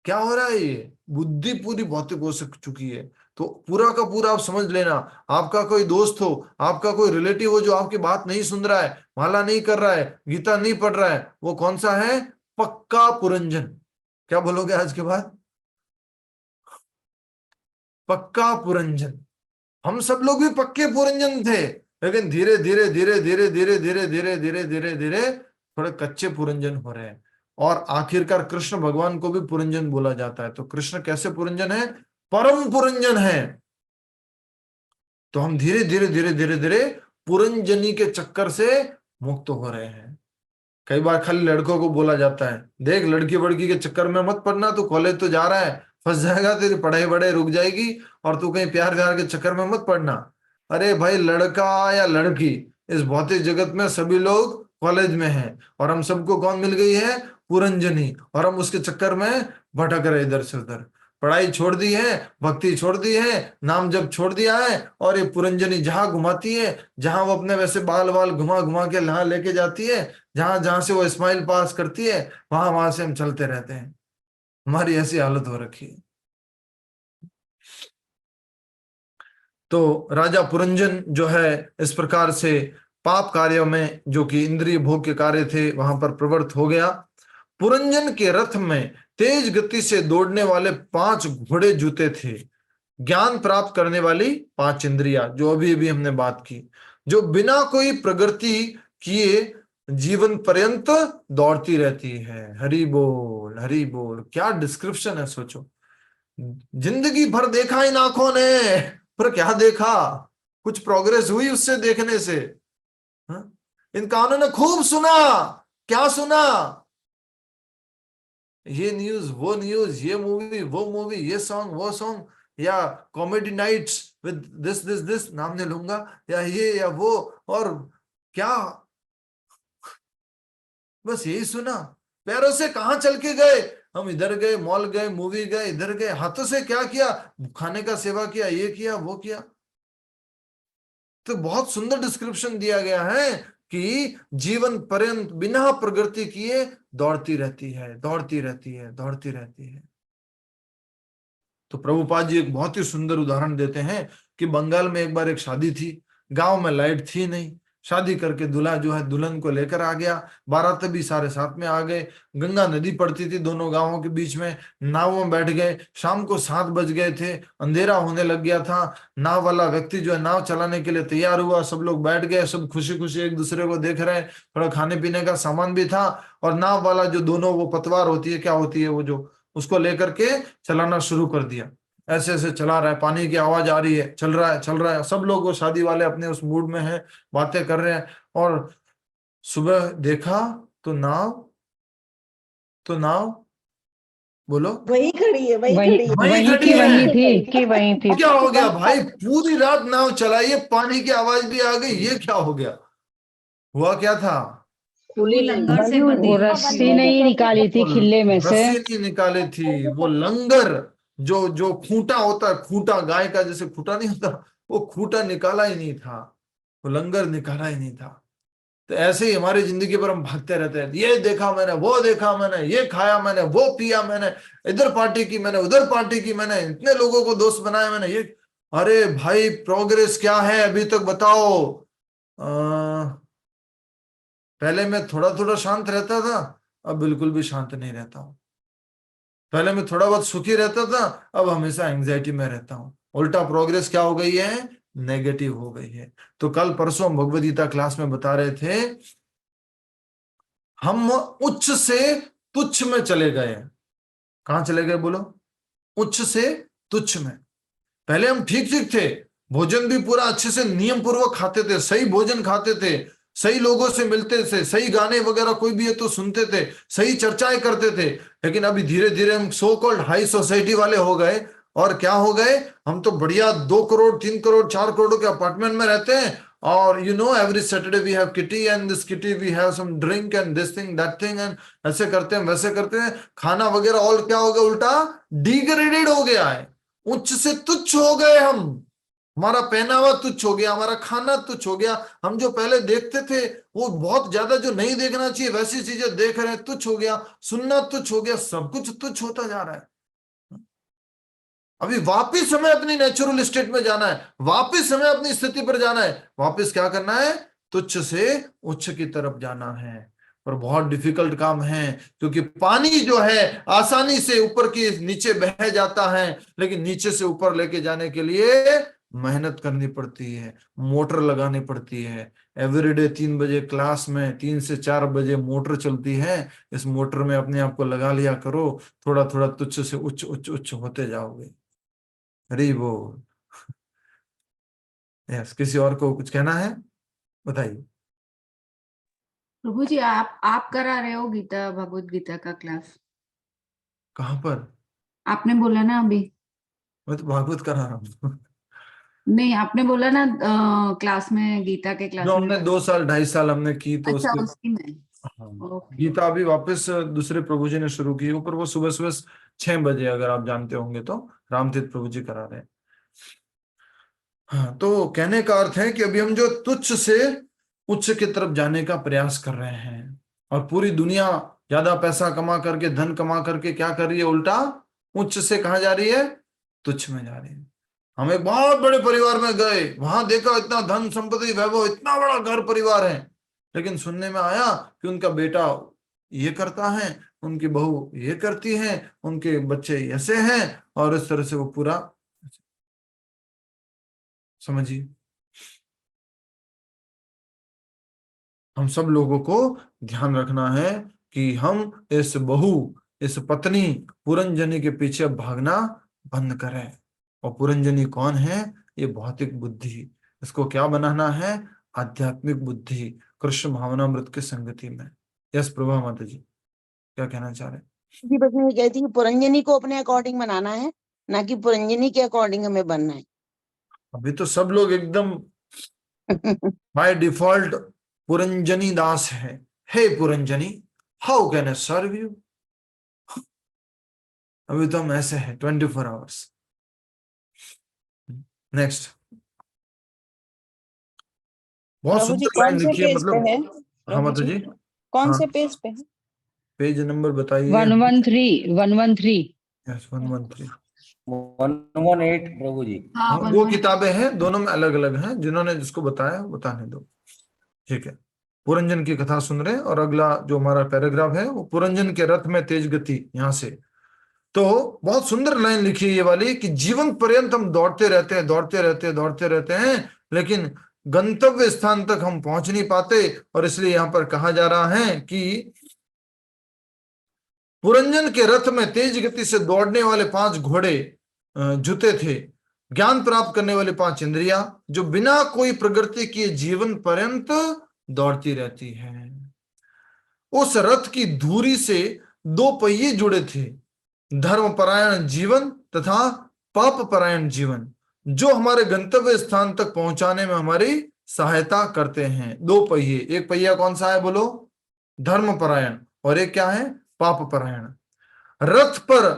क्या हो रहा है? ये बुद्धि पूरी भौतिक हो चुकी है। तो पूरा का पूरा आप समझ लेना, आपका कोई दोस्त हो, आपका कोई रिलेटिव हो जो आपकी बात नहीं सुन रहा है, माला नहीं कर रहा है, गीता नहीं पढ़ रहा है, वो कौन सा है? पक्का पुरंजन। क्या बोलोगे आज के बाद? पक्का पुरंजन। हम सब लोग भी पक्के पुरंजन थे, लेकिन धीरे धीरे धीरे धीरे धीरे धीरे धीरे धीरे धीरे धीरे थोड़े कच्चे पुरंजन हो रहे हैं, और आखिरकार कृष्ण भगवान को भी पुरंजन बोला जाता है। तो कृष्ण कैसे पुरंजन है? परम पुरंजन है। तो हम धीरे धीरे धीरे धीरे धीरे पुरंजनी के चक्कर से मुक्त हो रहे हैं। कई बार खाली लड़कों को बोला जाता है, देख लड़की बड़की के चक्कर में मत पड़ना, तू कॉलेज तो जा रहा है, फंस जाएगा, तेरी पढ़ाई बढ़ाई रुक जाएगी, और तू कहीं प्यार व्यार के चक्कर में मत पड़ना। अरे भाई, लड़का या लड़की, इस भौतिक जगत में सभी लोग कॉलेज में हैं, और हम सबको कौन मिल गई है? पुरंजनी, और हम उसके चक्कर में भटक रहे इधर से उधर। पढ़ाई छोड़ दी है, भक्ति छोड़ दी है, नाम जब छोड़ दिया है, और ये पुरंजनी जहां घुमाती है, जहां वो अपने वैसे बाल बाल घुमा घुमा के लहा लेके जाती है, जहां जहां से वो स्माइल पास करती है, वहां वहां से हम चलते रहते हैं। हमारी ऐसी हालत हो रखी है। तो राजा पुरंजन जो है इस प्रकार से पाप कार्यों में, जो कि इंद्रिय भोग के कार्य थे, वहां पर प्रवृत्त हो गया। पुरंजन के रथ में तेज गति से दौड़ने वाले 5 घोड़े जूते थे। ज्ञान प्राप्त करने वाली 5 इंद्रियां, जो अभी अभी हमने बात की, जो बिना कोई प्रगति किए जीवन पर्यंत दौड़ती रहती है। हरि बोल, हरि बोल। क्या डिस्क्रिप्शन है, सोचो। जिंदगी भर देखा इन आंखों ने, पर क्या देखा? कुछ प्रोग्रेस हुई उससे देखने से? हाँ? इन कानों ने खूब सुना, क्या सुना? ये न्यूज, वो न्यूज, ये मूवी, वो मूवी, ये सॉन्ग, वो सॉन्ग, या कॉमेडी नाइट्स विद दिस नाम नहीं लूंगा, या ये या वो, और क्या बस यही सुना। पैरों से कहां चल के गए हम? इधर गए, मॉल गए, मूवी गए, इधर गए। हाथों से क्या किया? खाने का सेवा किया, ये किया, वो किया। तो बहुत सुंदर डिस्क्रिप्शन दिया गया है कि जीवन पर्यंत बिना प्रगति किए दौड़ती रहती है, दौड़ती रहती है, दौड़ती रहती है। तो प्रभुपाद जी एक बहुत ही सुंदर उदाहरण देते हैं कि बंगाल में एक बार एक शादी थी, गांव में लाइट थी नहीं, शादी करके दूल्हा जो है दुल्हन को लेकर आ गया, बारात भी सारे साथ में आ गए, गंगा नदी पड़ती थी दोनों गांवों के बीच में, नाव में बैठ गए, शाम को 7 बज गए थे, अंधेरा होने लग गया था, नाव वाला व्यक्ति जो है नाव चलाने के लिए तैयार हुआ, सब लोग बैठ गए, सब खुशी खुशी एक दूसरे को देख रहे हैं, थोड़ा खाने पीने का सामान भी था, और नाव वाला जो दोनों वो पतवार होती है, क्या होती है वो, जो उसको लेकर के चलाना शुरू कर दिया। ऐसे ऐसे चला रहा है, पानी की आवाज आ रही है, चल रहा है, चल रहा है, सब लोग वो शादी वाले अपने उस मूड में हैं, बातें कर रहे हैं। और सुबह देखा तो नाव बोलो, वही खड़ी है, वही वही खड़ी है। वहीं खड़ी है। वही थी क्या हो गया भाई? पूरी रात नाव चलाई है, पानी की आवाज भी आ गई, ये क्या हो गया? हुआ क्या था? खुली लंगर से नहीं। बंधी वो रस्सी नहीं निकाली थी खिल्ले में से। रस्सी नहीं निकाली थी, वो लंगर जो खूंटा होता है, खूंटा गाय का जैसे खूंटा नहीं होता, वो खूंटा निकाला ही नहीं था, वो लंगर निकाला ही नहीं था। तो ऐसे ही हमारी जिंदगी पर हम भागते रहते हैं, ये देखा मैंने, वो देखा मैंने, ये खाया मैंने, वो पिया मैंने, इधर पार्टी की मैंने, उधर पार्टी की मैंने, इतने लोगों को दोस्त बनाया मैंने, ये। अरे भाई प्रोग्रेस क्या है अभी तक बताओ? पहले मैं थोड़ा थोड़ा शांत रहता था, अब बिल्कुल भी शांत नहीं रहता हूं। पहले मैं थोड़ा बहुत सुखी रहता था, अब हमेशा एंग्जाइटी में रहता हूं। उल्टा प्रोग्रेस क्या हो गई है? नेगेटिव हो गई है। तो कल परसों हम भगवद गीता क्लास में बता रहे थे, हम उच्च से तुच्छ में चले गए। कहां चले गए बोलो? उच्च से तुच्छ में। पहले हम ठीक ठीक थे, भोजन भी पूरा अच्छे से नियम पूर्वक खाते थे, सही भोजन खाते थे, सही लोगों से मिलते थे, सही गाने वगैरह कोई भी है तो सुनते थे, सही चर्चाएं करते थे। लेकिन अभी धीरे धीरे हम सो कॉल्ड हाई सोसाइटी वाले हो गए, और क्या हो गए? हम तो बढ़िया 2 करोड़ 3 करोड़ 4 करोड़ के अपार्टमेंट में रहते हैं, और every Saturday we have kitty, and this kitty we have some drink and this thing that thing, and ऐसे करते हैं, वैसे करते हैं, खाना वगैरह, और क्या हो गया? उल्टा डिग्रेडेड हो गया है, उच्च से तुच्छ हो गए हम। हमारा पहनावा तुच्छ हो गया, हमारा खाना तुच्छ हो गया, हम जो पहले देखते थे वो बहुत ज्यादा जो नहीं देखना चाहिए वैसी चीजें देख रहे हैं, तुच्छ हो गया, सुनना तुच्छ हो गया, सब कुछ तुच्छ होता जा रहा है। अभी वापिस हमें अपनी नेचुरल स्टेट में जाना है, वापिस हमें अपनी स्थिति पर जाना है, वापिस क्या करना है? तुच्छ से उच्च की तरफ जाना है। और बहुत डिफिकल्ट काम है, क्योंकि पानी जो है आसानी से ऊपर की नीचे बह जाता है, लेकिन नीचे से ऊपर लेके जाने के लिए मेहनत करनी पड़ती है, मोटर लगानी पड़ती है। एवरीडे 3 बजे क्लास में 3 से 4 बजे मोटर चलती है, इस मोटर में अपने आप को लगा लिया करो, थोड़ा थोड़ा तुच्छ से उच्च उच्च उच्च होते जाओगे। हरी बोल। यस, किसी और को कुछ कहना है? बताइए। प्रभु जी, आप करा रहे हो गीता, भगवत गीता का क्लास? कहां पर? आपने बोला ना अभी। मैं तो भागवत करा रहा हूँ। नहीं, आपने बोला ना क्लास में, गीता के क्लास जो में। हमने 2 साल 2.5 साल हमने की, तो अच्छा, उसके उसकी में। हाँ, ओके। गीता अभी वापस दूसरे प्रभु जी ने शुरू की, ऊपर वो सुबह सुबह 6 बजे, अगर आप जानते होंगे तो, रामतीर्थ प्रभु जी करा रहे हैं। हाँ, तो कहने का अर्थ है कि अभी हम जो तुच्छ से उच्च की तरफ जाने का प्रयास कर रहे हैं, और पूरी दुनिया ज्यादा पैसा कमा करके, धन कमा करके क्या कर रही है? उल्टा उच्च से कहाँ जा रही है? तुच्छ में जा रही है। हम एक बहुत बड़े परिवार में गए, वहां देखा इतना धन संपत्ति वैभव, इतना बड़ा घर परिवार है, लेकिन सुनने में आया कि उनका बेटा ये करता है, उनकी बहू ये करती है, उनके बच्चे ऐसे हैं, और इस तरह से वो पूरा, समझिए। हम सब लोगों को ध्यान रखना है कि हम इस बहू, इस पत्नी पुरंजनी के पीछे भागना बंद करे। और पुरंजनी कौन है? ये भौतिक बुद्धि। इसको क्या बनाना है? आध्यात्मिक बुद्धि, कृष्ण भावनामृत की संगति में। यस प्रभा माता जी, क्या कहना चाह रहे हैं? जी बस मैं ये कहती हूँ पुरंजनी को अपने अकॉर्डिंग बनाना है, ना कि पुरंजनी के अकॉर्डिंग हमें बनना है। अभी तो सब लोग एकदम बाय डिफॉल्ट पुरंजनी दास है। Hey Puranjani, how can I serve you? अभी तो हम ऐसे हैं 24 आवर्स। नेक्स्ट, बहुत प्रभु जी सुंदर कौन लाइन से लिखी है, पेज पे मतलब। है? हाँ प्रभु माता जी जी, कौन हाँ से पेज पे है? पेज नंबर बताइए। 113 यस 113। 118 प्रभु जी। हाँ, वो किताबें हैं, दोनों में अलग अलग हैं। जिन्होंने जिसको बताया बताने दो, ठीक है। पुरंजन की कथा सुन रहे हैं, और अगला जो हमारा पैराग्राफ है वो पुरंजन के रथ में तेज गति, यहां से। तो बहुत सुंदर लाइन लिखी है ये वाली कि जीवन पर्यंत हम दौड़ते रहते हैं, दौड़ते रहते हैं, दौड़ते रहते हैं, लेकिन गंतव्य स्थान तक हम पहुंच नहीं पाते। और इसलिए यहां पर कहा जा रहा है कि पुरंजन के रथ में तेज गति से दौड़ने वाले 5 घोड़े जुते थे। ज्ञान प्राप्त करने वाली 5 इंद्रियां जो बिना कोई प्रगति किए जीवन पर्यंत दौड़ती रहती है। उस रथ की धुरी से 2 पहिए जुड़े थे, धर्मपरायण जीवन तथा पाप परायण जीवन, जो हमारे गंतव्य स्थान तक पहुंचाने में हमारी सहायता करते हैं। 2 पहिए, एक पहिया कौन सा है बोलो? धर्मपरायण, और एक क्या है? पाप परायण। रथ पर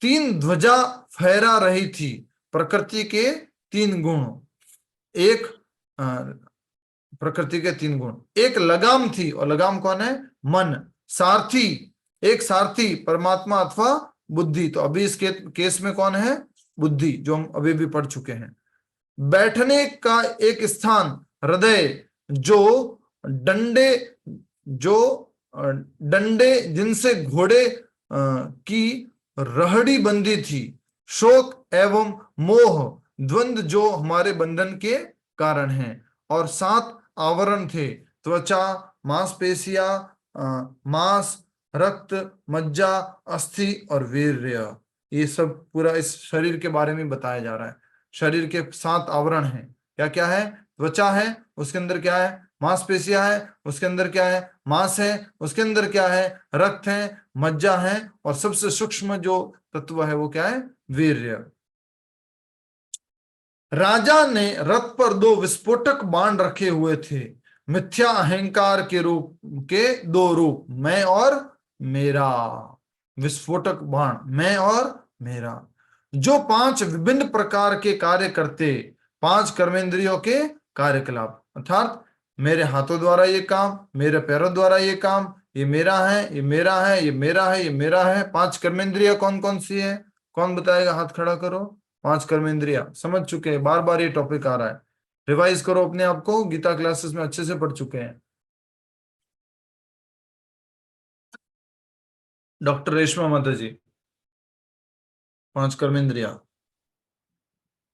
3 ध्वजा फहरा रही थी, प्रकृति के 3 गुण। एक प्रकृति के 3 गुण, एक लगाम थी, और लगाम कौन है? मन। सारथी, एक सारथी परमात्मा अथवा बुद्धि। तो अभी इस केस में कौन है? बुद्धि, जो हम अभी भी पढ़ चुके हैं। बैठने का एक स्थान, हृदय, डंडे जिनसे घोड़े की रहड़ी बंधी थी, शोक एवं मोह द्वंद्व जो हमारे बंधन के कारण हैं। और 7 आवरण थे, त्वचा, मांसपेशियां, मांस, रक्त, मज्जा, अस्थि और वीर्य। ये सब पूरा इस शरीर के बारे में बताया जा रहा है। शरीर के 7 आवरण हैं। क्या क्या है? त्वचा है, उसके अंदर क्या है? मांसपेशियां है, उसके अंदर क्या है? मांस है, उसके अंदर क्या है? रक्त है, मज्जा है, और सबसे सूक्ष्म जो तत्व है वो क्या है? वीर्य। राजा ने रथ पर 2 विस्फोटक बाण रखे हुए थे, मिथ्या अहंकार के रूप के 2 रूप, मैं और मेरा। विस्फोटक बाण, मैं और मेरा, जो 5 विभिन्न प्रकार के कार्य करते, 5 कर्मेंद्रियों के कार्यकलाप, अर्थात मेरे हाथों द्वारा ये काम, मेरे पैरों द्वारा ये काम, ये मेरा है, ये मेरा है, ये मेरा है, ये मेरा है। 5 कर्मेंद्रियां कौन कौन सी है? कौन बताएगा? हाथ खड़ा करो। 5 कर्मेंद्रियां समझ चुके हैं, बार बार ये टॉपिक आ रहा है, रिवाइज करो अपने आप को, गीता क्लासेस में अच्छे से पढ़ चुके हैं। डॉक्टर रेशमा माता जी, 5 कर्मेंद्रियां।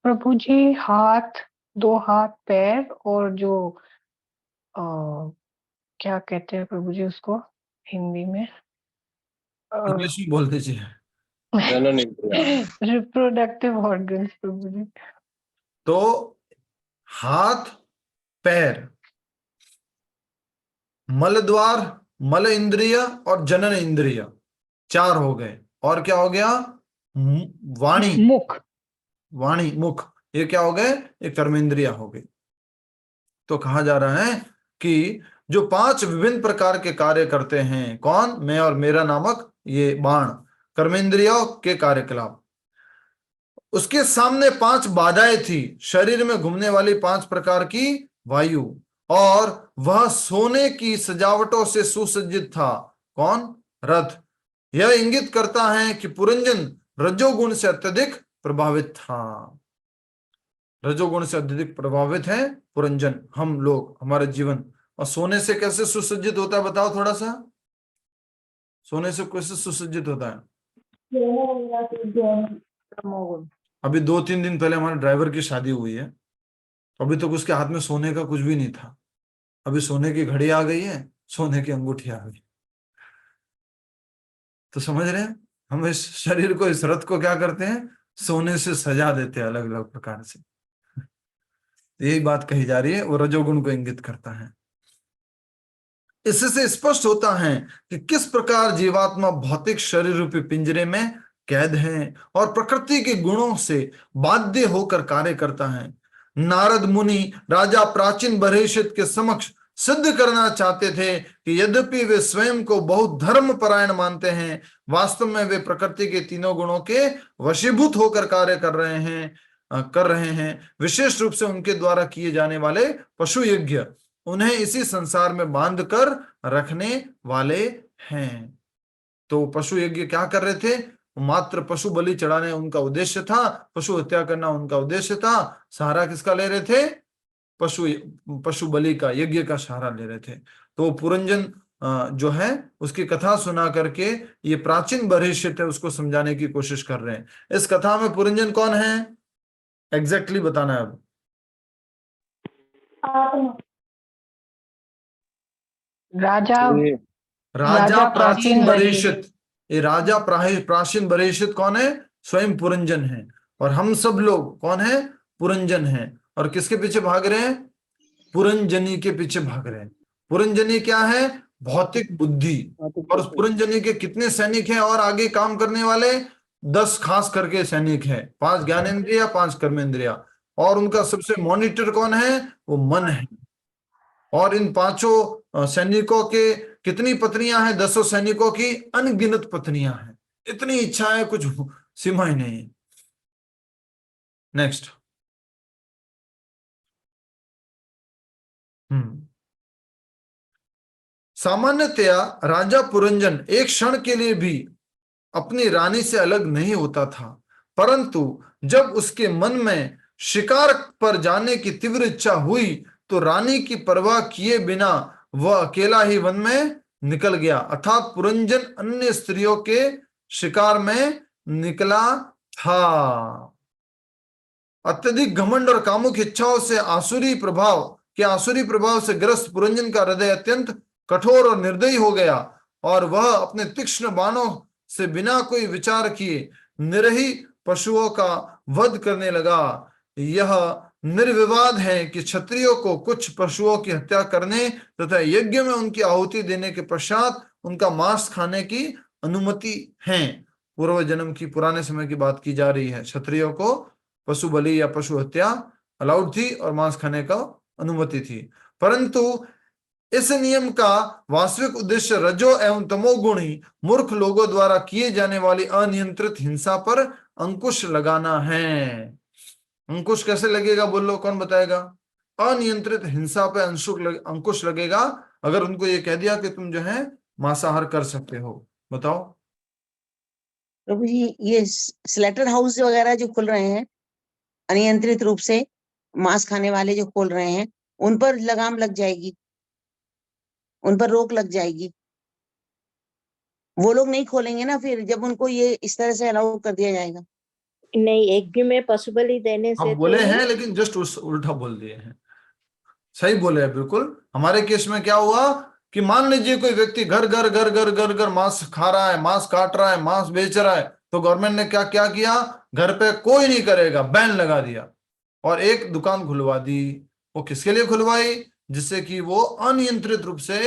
प्रभु जी हाथ, 2 हाथ, पैर, और जो क्या कहते हैं प्रभु जी उसको हिंदी में? इंग्लिश में बोल दीजिए। जनन इंद्रिया। रिप्रोडक्टिव ऑर्गन्स प्रभु जी। तो हाथ, पैर, मल द्वार, मल इंद्रिय और जनन इंद्रिय, 4 हो गए। और क्या हो गया? वाणी, मुख, वाणी, मुख, ये क्या हो गए? ये कर्मेंद्रिया हो गई। तो कहा जा रहा है कि जो 5 विभिन्न प्रकार के कार्य करते हैं, कौन? मैं और मेरा नामक ये बाण, कर्मेंद्रियों के कार्यकलाप। उसके सामने 5 बाधाएं थी, शरीर में घूमने वाली 5 प्रकार की वायु, और वह सोने की सजावटों से सुसज्जित था। कौन? रथ। यह इंगित करता है कि पुरंजन रजोगुण से अत्यधिक प्रभावित था। रजोगुण से अत्यधिक प्रभावित है पुरंजन, हम लोग, हमारे जीवन। और सोने से कैसे सुसज्जित होता है बताओ थोड़ा सा? सोने से कैसे सुसज्जित होता है? अभी 2-3 दिन पहले हमारे ड्राइवर की शादी हुई है, अभी तक उसके हाथ में सोने का कुछ भी नहीं था। अभी सोने की घड़ी आ गई है, सोने की अंगूठी आ गई। तो समझ रहे हैं हम इस शरीर को, इस रथ को क्या करते हैं? सोने से सजा देते अलग अलग प्रकार से। यही बात कही जा रही है, वो रजोगुण को इंगित करता है। इससे स्पष्ट होता है कि किस प्रकार जीवात्मा भौतिक शरीर रूपी पिंजरे में कैद है और प्रकृति के गुणों से बाध्य होकर कार्य करता है। नारद मुनि राजा प्राचीन बरहिषित के समक्ष सिद्ध करना चाहते थे कि यद्यपि वे स्वयं को बहुत धर्म परायण मानते हैं, वास्तव में वे प्रकृति के तीनों गुणों के वशीभूत होकर कार्य कर रहे हैं। विशेष रूप से उनके द्वारा किए जाने वाले पशु यज्ञ उन्हें इसी संसार में बांध कर रखने वाले हैं। तो पशु यज्ञ क्या कर रहे थे? मात्र पशु बलि चढ़ाने उनका उद्देश्य था, पशु हत्या करना उनका उद्देश्य था। सहारा किसका ले रहे थे? पशु बलि का, यज्ञ का सहारा ले रहे थे। तो पुरंजन जो है उसकी कथा सुना करके ये प्राचीन बरहिषित है उसको समझाने की कोशिश कर रहे हैं। इस कथा में पुरंजन कौन है एग्जैक्टली बताना है अब। राजा प्राचीन बरहिषित। ये राजा प्राचीन बरहिषित कौन है? स्वयं पुरंजन है। और हम सब लोग कौन है? पुरंजन है। और किसके पीछे भाग रहे हैं? पुरंजनी के पीछे भाग रहे हैं। पुरंजनी क्या है? भौतिक बुद्धि। और उस पुरंजनी के कितने सैनिक हैं और आगे काम करने वाले? 10 खास करके सैनिक हैं, 5 ज्ञानेंद्रिया, 5 कर्मेंद्रिया। और उनका सबसे मॉनिटर कौन है? वो मन है। और इन 5 सैनिकों के कितनी पत्नियां हैं? 10 सैनिकों की अनगिनत पत्नियां हैं। इतनी इच्छा है, कुछ सीमा ही नहीं है। नेक्स्ट। सामान्यतया राजा पुरंजन एक क्षण के लिए भी अपनी रानी से अलग नहीं होता था, परंतु जब उसके मन में शिकार पर जाने की तीव्र इच्छा हुई तो रानी की परवाह किए बिना वह अकेला ही वन में निकल गया। अर्थात पुरंजन अन्य स्त्रियों के शिकार में निकला था। अत्यधिक घमंड और कामुक इच्छाओं से आसुरी प्रभाव से ग्रस्त पुरंजन का हृदय अत्यंत कठोर और निर्दयी हो गया और वह अपने तीक्ष्ण बाणों से बिना कोई विचार किए निरही पशुओं का वध करने लगा। यह निर्विवाद है कि क्षत्रियों को कुछ पशुओं की हत्या करने तथा यज्ञ में उनकी आहुति देने के पश्चात उनका मांस खाने की अनुमति है। पूर्व जन्म की, पुराने समय की बात की जा रही है। क्षत्रियों को पशु बलि या पशु हत्या अलाउड थी और मांस खाने का अनुमति थी, परंतु इस नियम का वास्तविक उद्देश्य रजो एवं तमोगुणी मूर्ख लोगों द्वारा किए जाने वाली अनियंत्रित हिंसा पर अंकुश लगाना है। अंकुश कैसे लगेगा बोलो, कौन बताएगा? अनियंत्रित हिंसा पे अंकुश लगेगा अगर उनको ये कह दिया कि तुम जो है मांसाहार कर सकते हो। बताओ प्रभु जी, ये स्लेटर हाउस वगैरह जो खुल रहे हैं अनियंत्रित रूप से, मांस खाने वाले जो खोल रहे हैं, उन पर लगाम लग जाएगी, उन पर रोक लग जाएगी। वो लोग नहीं खोलेंगे ना फिर, जब उनको ये इस तरह से अलाउ कर दिया जाएगा। नहीं, यज्ञ में पशु बलि देने से आप बोले हैं लेकिन जस्ट उल्टा बोल दिए हैं। सही बोले हैं बिल्कुल। हमारे केस में क्या हुआ कि मान लीजिए कोई व्यक्ति घर मांस खा रहा है, मांस काट रहा है, मांस बेच रहा है, तो गवर्नमेंट ने क्या किया? घर पे कोई नहीं करेगा, बैन लगा दिया और एक दुकान खुलवा दी। वो किसके लिए खुलवाई? जिससे कि वो अनियंत्रित रूप से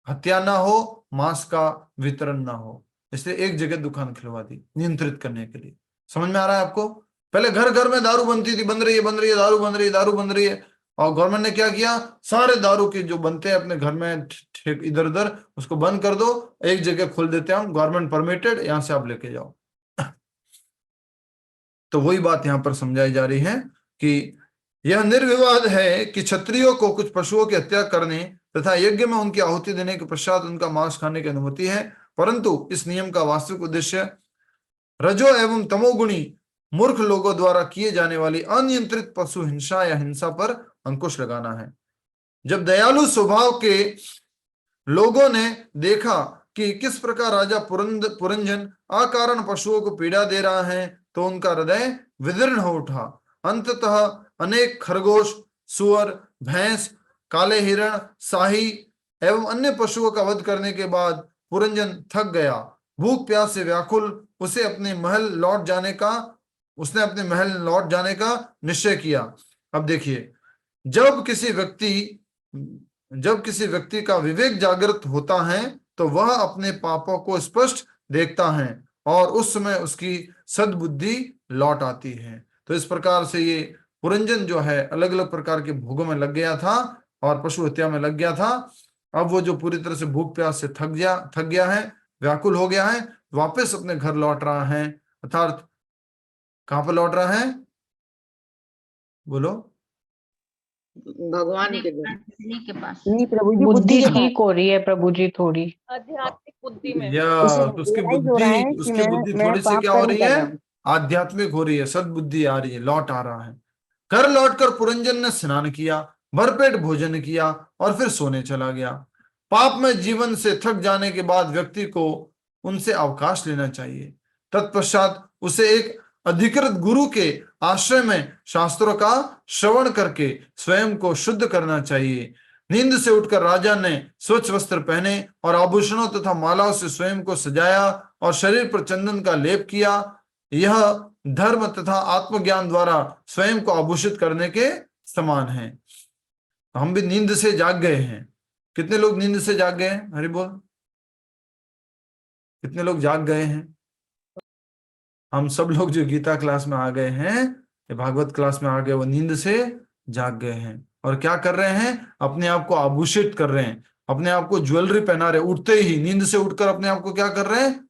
हत्या ना हो, मांस का वितरण ना हो, इसलिए एक जगह दुकान खुलवा दी नियंत्रित करने के लिए। समझ में आ रहा है आपको? पहले घर में दारू बनती थी, बन रही है, दारू बन रही है, और गवर्नमेंट ने क्या किया? सारे दारू के जो बनते हैं अपने घर में इधर उधर, उसको बंद कर दो, एक जगह खोल देते हैं हम, गवर्नमेंट परमिटेड, यहां से आप लेके जाओ। तो वही बात यहां पर समझाई जा रही है कि यह निर्विवाद है कि क्षत्रियों को कुछ पशुओं की हत्या करने तथा यज्ञ में उनकी आहुति देने के पश्चात उनका मांस खाने की अनुमति है, परंतु इस नियम का वास्तविक उद्देश्य रजो एवं तमोगुणी मूर्ख लोगों द्वारा किए जाने वाली अनियंत्रित पशु हिंसा या हिंसा पर अंकुश लगाना है। जब दयालु स्वभाव के लोगों ने देखा कि किस प्रकार राजा पुरंजन अकारण पशुओं को पीड़ा दे रहा है, तो उनका हृदय विदीर्ण हो उठा। अंततः अनेक खरगोश, सुअर, भैंस, काले हिरण, शाही एवं अन्य पशुओं का वध करने के बाद पुरंजन थक गया। भूख प्यास से व्याकुल उसे अपने महल लौट जाने का उसने अपने महल लौट जाने का निश्चय किया। अब देखिए, जब किसी व्यक्ति का विवेक जागृत होता है तो वह अपने पापों को स्पष्ट देखता है और उस समय उसकी सद्बुद्धि लौट आती है। तो इस प्रकार से ये पुरंजन जो है अलग अलग प्रकार के भोगों में लग गया था और पशु हत्या में लग गया था। अब वो जो पूरी तरह से भूख प्यास से थक गया है, व्याकुल हो गया है, वापस अपने घर लौट रहा है। अर्थात कहां पर लौट रहा है, बोलो? भगवान के घर। के पास। नहीं प्रभु जी, बुद्धि के पास। ठीक हो रही है प्रभु जी थोड़ी। आध्यात्मिक बुद्धि में। या उसे उसकी realize हो रहा है कि उसकी बुद्धि मैं थोड़ी सी पाप क्या हो कर्म रही कर है, रहा हूँ। आध्यात्मिक हो रही है, सद्बुद्धि आ रही है, लौट आ रहा है। घर लौटकर पुरंजन ने स्नान किया, भरपेट भोजन किया और फिर सोने चला गया। पाप में जीवन से थक जाने के बाद व्यक्ति को उनसे अवकाश लेना चाहिए। तत्पश्चात उसे एक अधिकृत गुरु के आश्रय में शास्त्रों का श्रवण करके स्वयं को शुद्ध करना चाहिए। नींद से उठकर राजा ने स्वच्छ वस्त्र पहने और आभूषणों तथा मालाओं से स्वयं को सजाया और शरीर पर चंदन का लेप किया। यह धर्म तथा आत्मज्ञान द्वारा स्वयं को आभूषित करने के समान है। हम भी नींद से जाग गए हैं। कितने लोग नींद से जाग गए हैं? हरि बोल। कितने लोग जाग गए हैं? हम सब लोग जो गीता क्लास में आ गए हैं, ये भागवत क्लास में आ गए, वो नींद से जाग गए हैं। और क्या कर रहे हैं? अपने आप को आभूषित कर रहे हैं, अपने आप को ज्वेलरी पहना रहे। उठते ही नींद से उठकर अपने आप को क्या कर रहे हैं?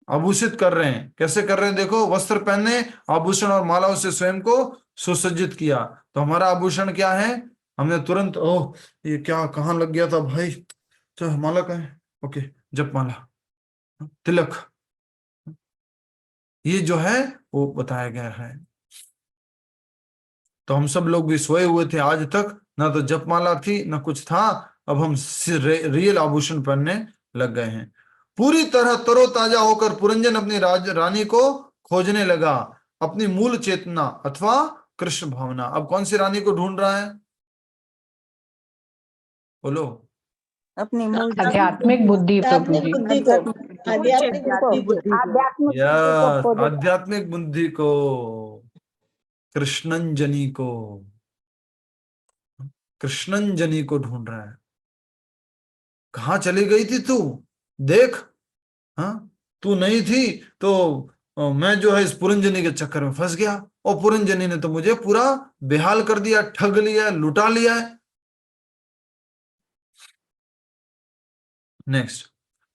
आभूषित कर रहे हैं। कैसे कर रहे हैं? देखो, वस्त्र पहने, आभूषण और मालाओं से स्वयं को सुसज्जित किया। तो हमारा आभूषण क्या है? हमने तुरंत, ओह ये क्या कहाँ लग गया था भाई, तो माला का है, ओके, जप माला, तिलक, ये जो है वो बताया गया है। तो हम सब लोग भी सोए हुए थे आज तक, ना तो जपमाला थी ना कुछ था। अब हम रियल आभूषण पहनने लग गए हैं। पूरी तरह तरोताजा होकर पुरंजन अपनी रानी को खोजने लगा, अपनी मूल चेतना अथवा कृष्ण भावना। अब कौन सी रानी को ढूंढ रहा है? बोलो। अपनी मूल आध्यात्मिक बुद्धि प्रभु जी। आध्यात्मिक बुद्धि को, कृष्णंजनी को, कृष्णंजनी को ढूंढ रहा है। कहाँ चली गई थी तू? देख, हाँ, तू नहीं थी तो मैं जो है इस पुरंजनी के चक्कर में फंस गया, और पुरंजनी ने तो मुझे पूरा बेहाल कर दिया, ठग लिया, लुटा लिया है। नेक्स्ट,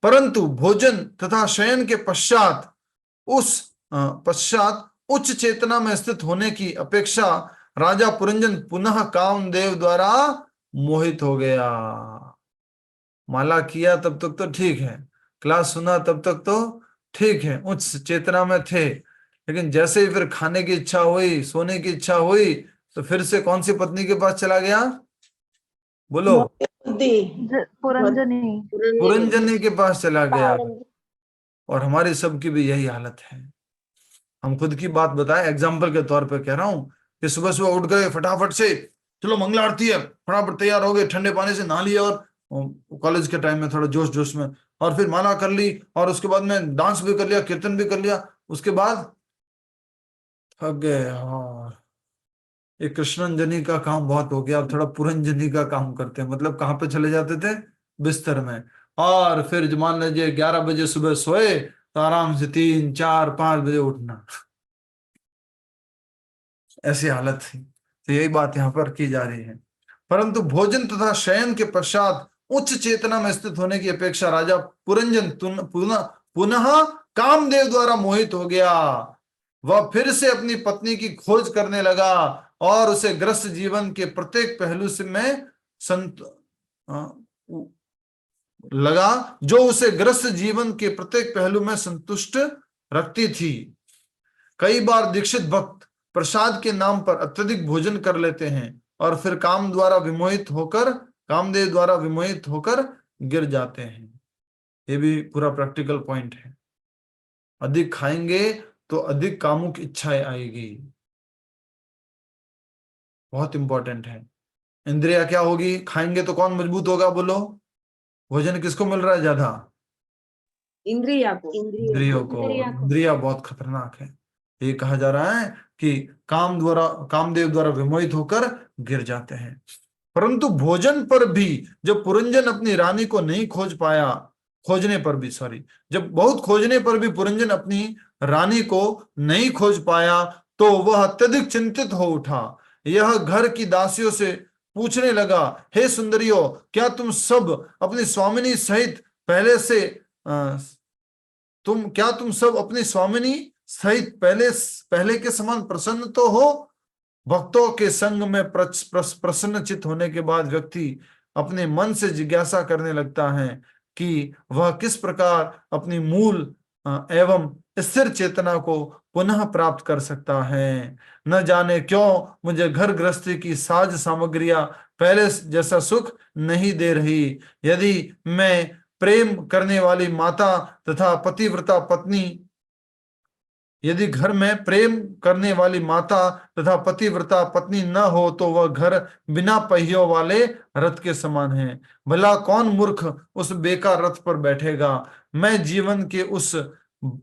परंतु भोजन तथा शयन के पश्चात उच्च चेतना में स्थित होने की अपेक्षा राजा पुरंजन पुनः कामदेव द्वारा मोहित हो गया। माला किया तब तक तो ठीक है, क्लास सुना तब तक तो ठीक है, उच्च चेतना में थे, लेकिन जैसे ही फिर खाने की इच्छा हुई, सोने की इच्छा हुई, तो फिर से कौन सी पत्नी के पास चला गया? बोलो। पुरंजनी के पास चला गया। और हमारी सबकी भी यही हालत है। हम खुद की बात बताएं, एग्जाम्पल के तौर पे कह रहा हूं कि सुबह सुबह उठ गए फटाफट से, चलो मंगला आरती है, फटाफट तैयार हो गए, ठंडे पानी से नहा लिया, और कॉलेज के टाइम में थोड़ा जोश जोश में, और फिर माला कर ली, और उसके बाद में डांस भी कर लिया, कीर्तन भी कर लिया, उसके बाद थक गए। और ये कृष्णंजनी का काम बहुत हो गया, अब थोड़ा पुरंजनी का काम करते हैं। मतलब कहाँ पे चले जाते थे? बिस्तर में। और फिर मान लीजिए 11 बजे सुबह सोए तो आराम से 3, 4, 5 बजे उठना, ऐसी हालत थी। तो यही बात यहाँ पर की जा रही है। परंतु भोजन तथा शयन के पश्चात उच्च चेतना में स्थित होने की अपेक्षा राजा पुरंजन पुनः कामदेव द्वारा मोहित हो गया। वह फिर से अपनी पत्नी की खोज करने लगा और उसे ग्रस्त जीवन के प्रत्येक पहलू से में जो उसे ग्रस्त जीवन के प्रत्येक पहलू में संतुष्ट रखती थी। कई बार दीक्षित भक्त प्रसाद के नाम पर अत्यधिक भोजन कर लेते हैं और फिर कामदेव द्वारा विमोहित होकर गिर जाते हैं। ये भी पूरा प्रैक्टिकल पॉइंट है। अधिक खाएंगे तो अधिक कामुक इच्छाएं आएगी, बहुत इंपॉर्टेंट है। इंद्रिया क्या होगी? खाएंगे तो कौन मजबूत होगा? बोलो। भोजन किसको मिल रहा है ज्यादा? इंद्रिया को। इंद्रियों को। इंद्रिया बहुत खतरनाक है। ये कहा जा रहा है कि कामदेव द्वारा विमोहित होकर गिर जाते हैं। परंतु भोजन पर भी जब पुरंजन अपनी रानी को नहीं खोजने पर भी जब बहुत खोजने पर भी पुरंजन अपनी रानी को नहीं खोज पाया तो वह अत्यधिक चिंतित हो उठा। यह घर की दासियों से पूछने लगा, हे सुंदरियों, क्या तुम सब अपनी स्वामिनी सहित पहले के समान प्रसन्न तो हो? भक्तों के संग में प्रसन्नचित होने के बाद व्यक्ति अपने मन से जिज्ञासा करने लगता है कि वह किस प्रकार अपनी मूल एवं स्थिर चेतना को पुनः प्राप्त कर सकता है। न जाने क्यों मुझे घर गृहस्थी की साज सामग्रियां पहले जैसा सुख नहीं दे रही। यदि मैं प्रेम करने वाली माता तथा पतिव्रता पत्नी यदि घर में प्रेम करने वाली माता तथा पतिव्रता पत्नी न हो तो वह घर बिना पहियों वाले रथ के समान है। भला कौन मूर्ख उस बेकार रथ पर बैठेगा। मैं जीवन के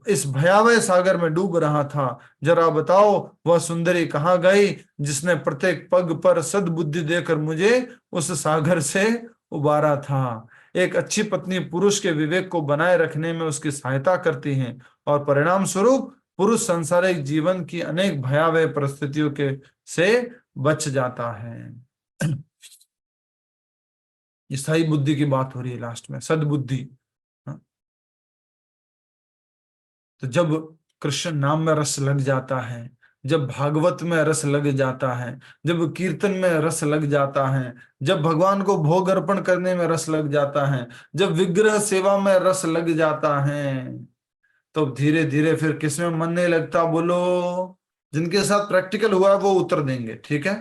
इस भयावह सागर में डूब रहा था। जरा बताओ वह सुंदरी कहाँ गई जिसने प्रत्येक पग पर सद्बुद्धि देकर मुझे उस सागर से उबारा था। एक अच्छी पत्नी पुरुष के विवेक को बनाए रखने में उसकी सहायता करती है और परिणाम स्वरूप पुरुष सांसारिक जीवन की अनेक भयावह परिस्थितियों से बच जाता है। स्थायी बुद्धि की बात हो रही है लास्ट में, सद्बुद्धि। तो जब कृष्ण नाम में रस लग जाता है, जब भागवत में रस लग जाता है, जब कीर्तन में रस लग जाता है, जब भगवान को भोग अर्पण करने में रस लग जाता है, जब विग्रह सेवा में रस लग जाता है, तो धीरे धीरे फिर किसमें मन नहीं लगता बोलो। जिनके साथ प्रैक्टिकल हुआ है वो उत्तर देंगे, ठीक है।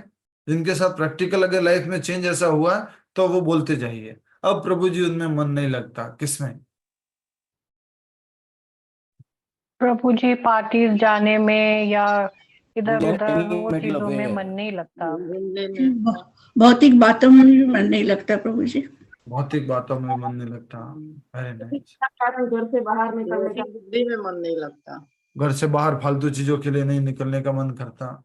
जिनके साथ प्रैक्टिकल अगर लाइफ में चेंज ऐसा हुआ है तो वो बोलते जाइए। अब प्रभु जी उनमें मन नहीं लगता, किसमें? प्रभु जी पार्टीज जाने में या इधर उधर वो Middle चीजों में affair. मन नहीं लगता। भौतिक बातों में भी मन नहीं लगता प्रभु जी। भौतिक बातों में मन नहीं लगता। अरे नहीं, घर से बाहर निकलने का बुद्धि में मन नहीं लगता। घर से बाहर फालतू चीजों के लिए नहीं निकलने का मन करता।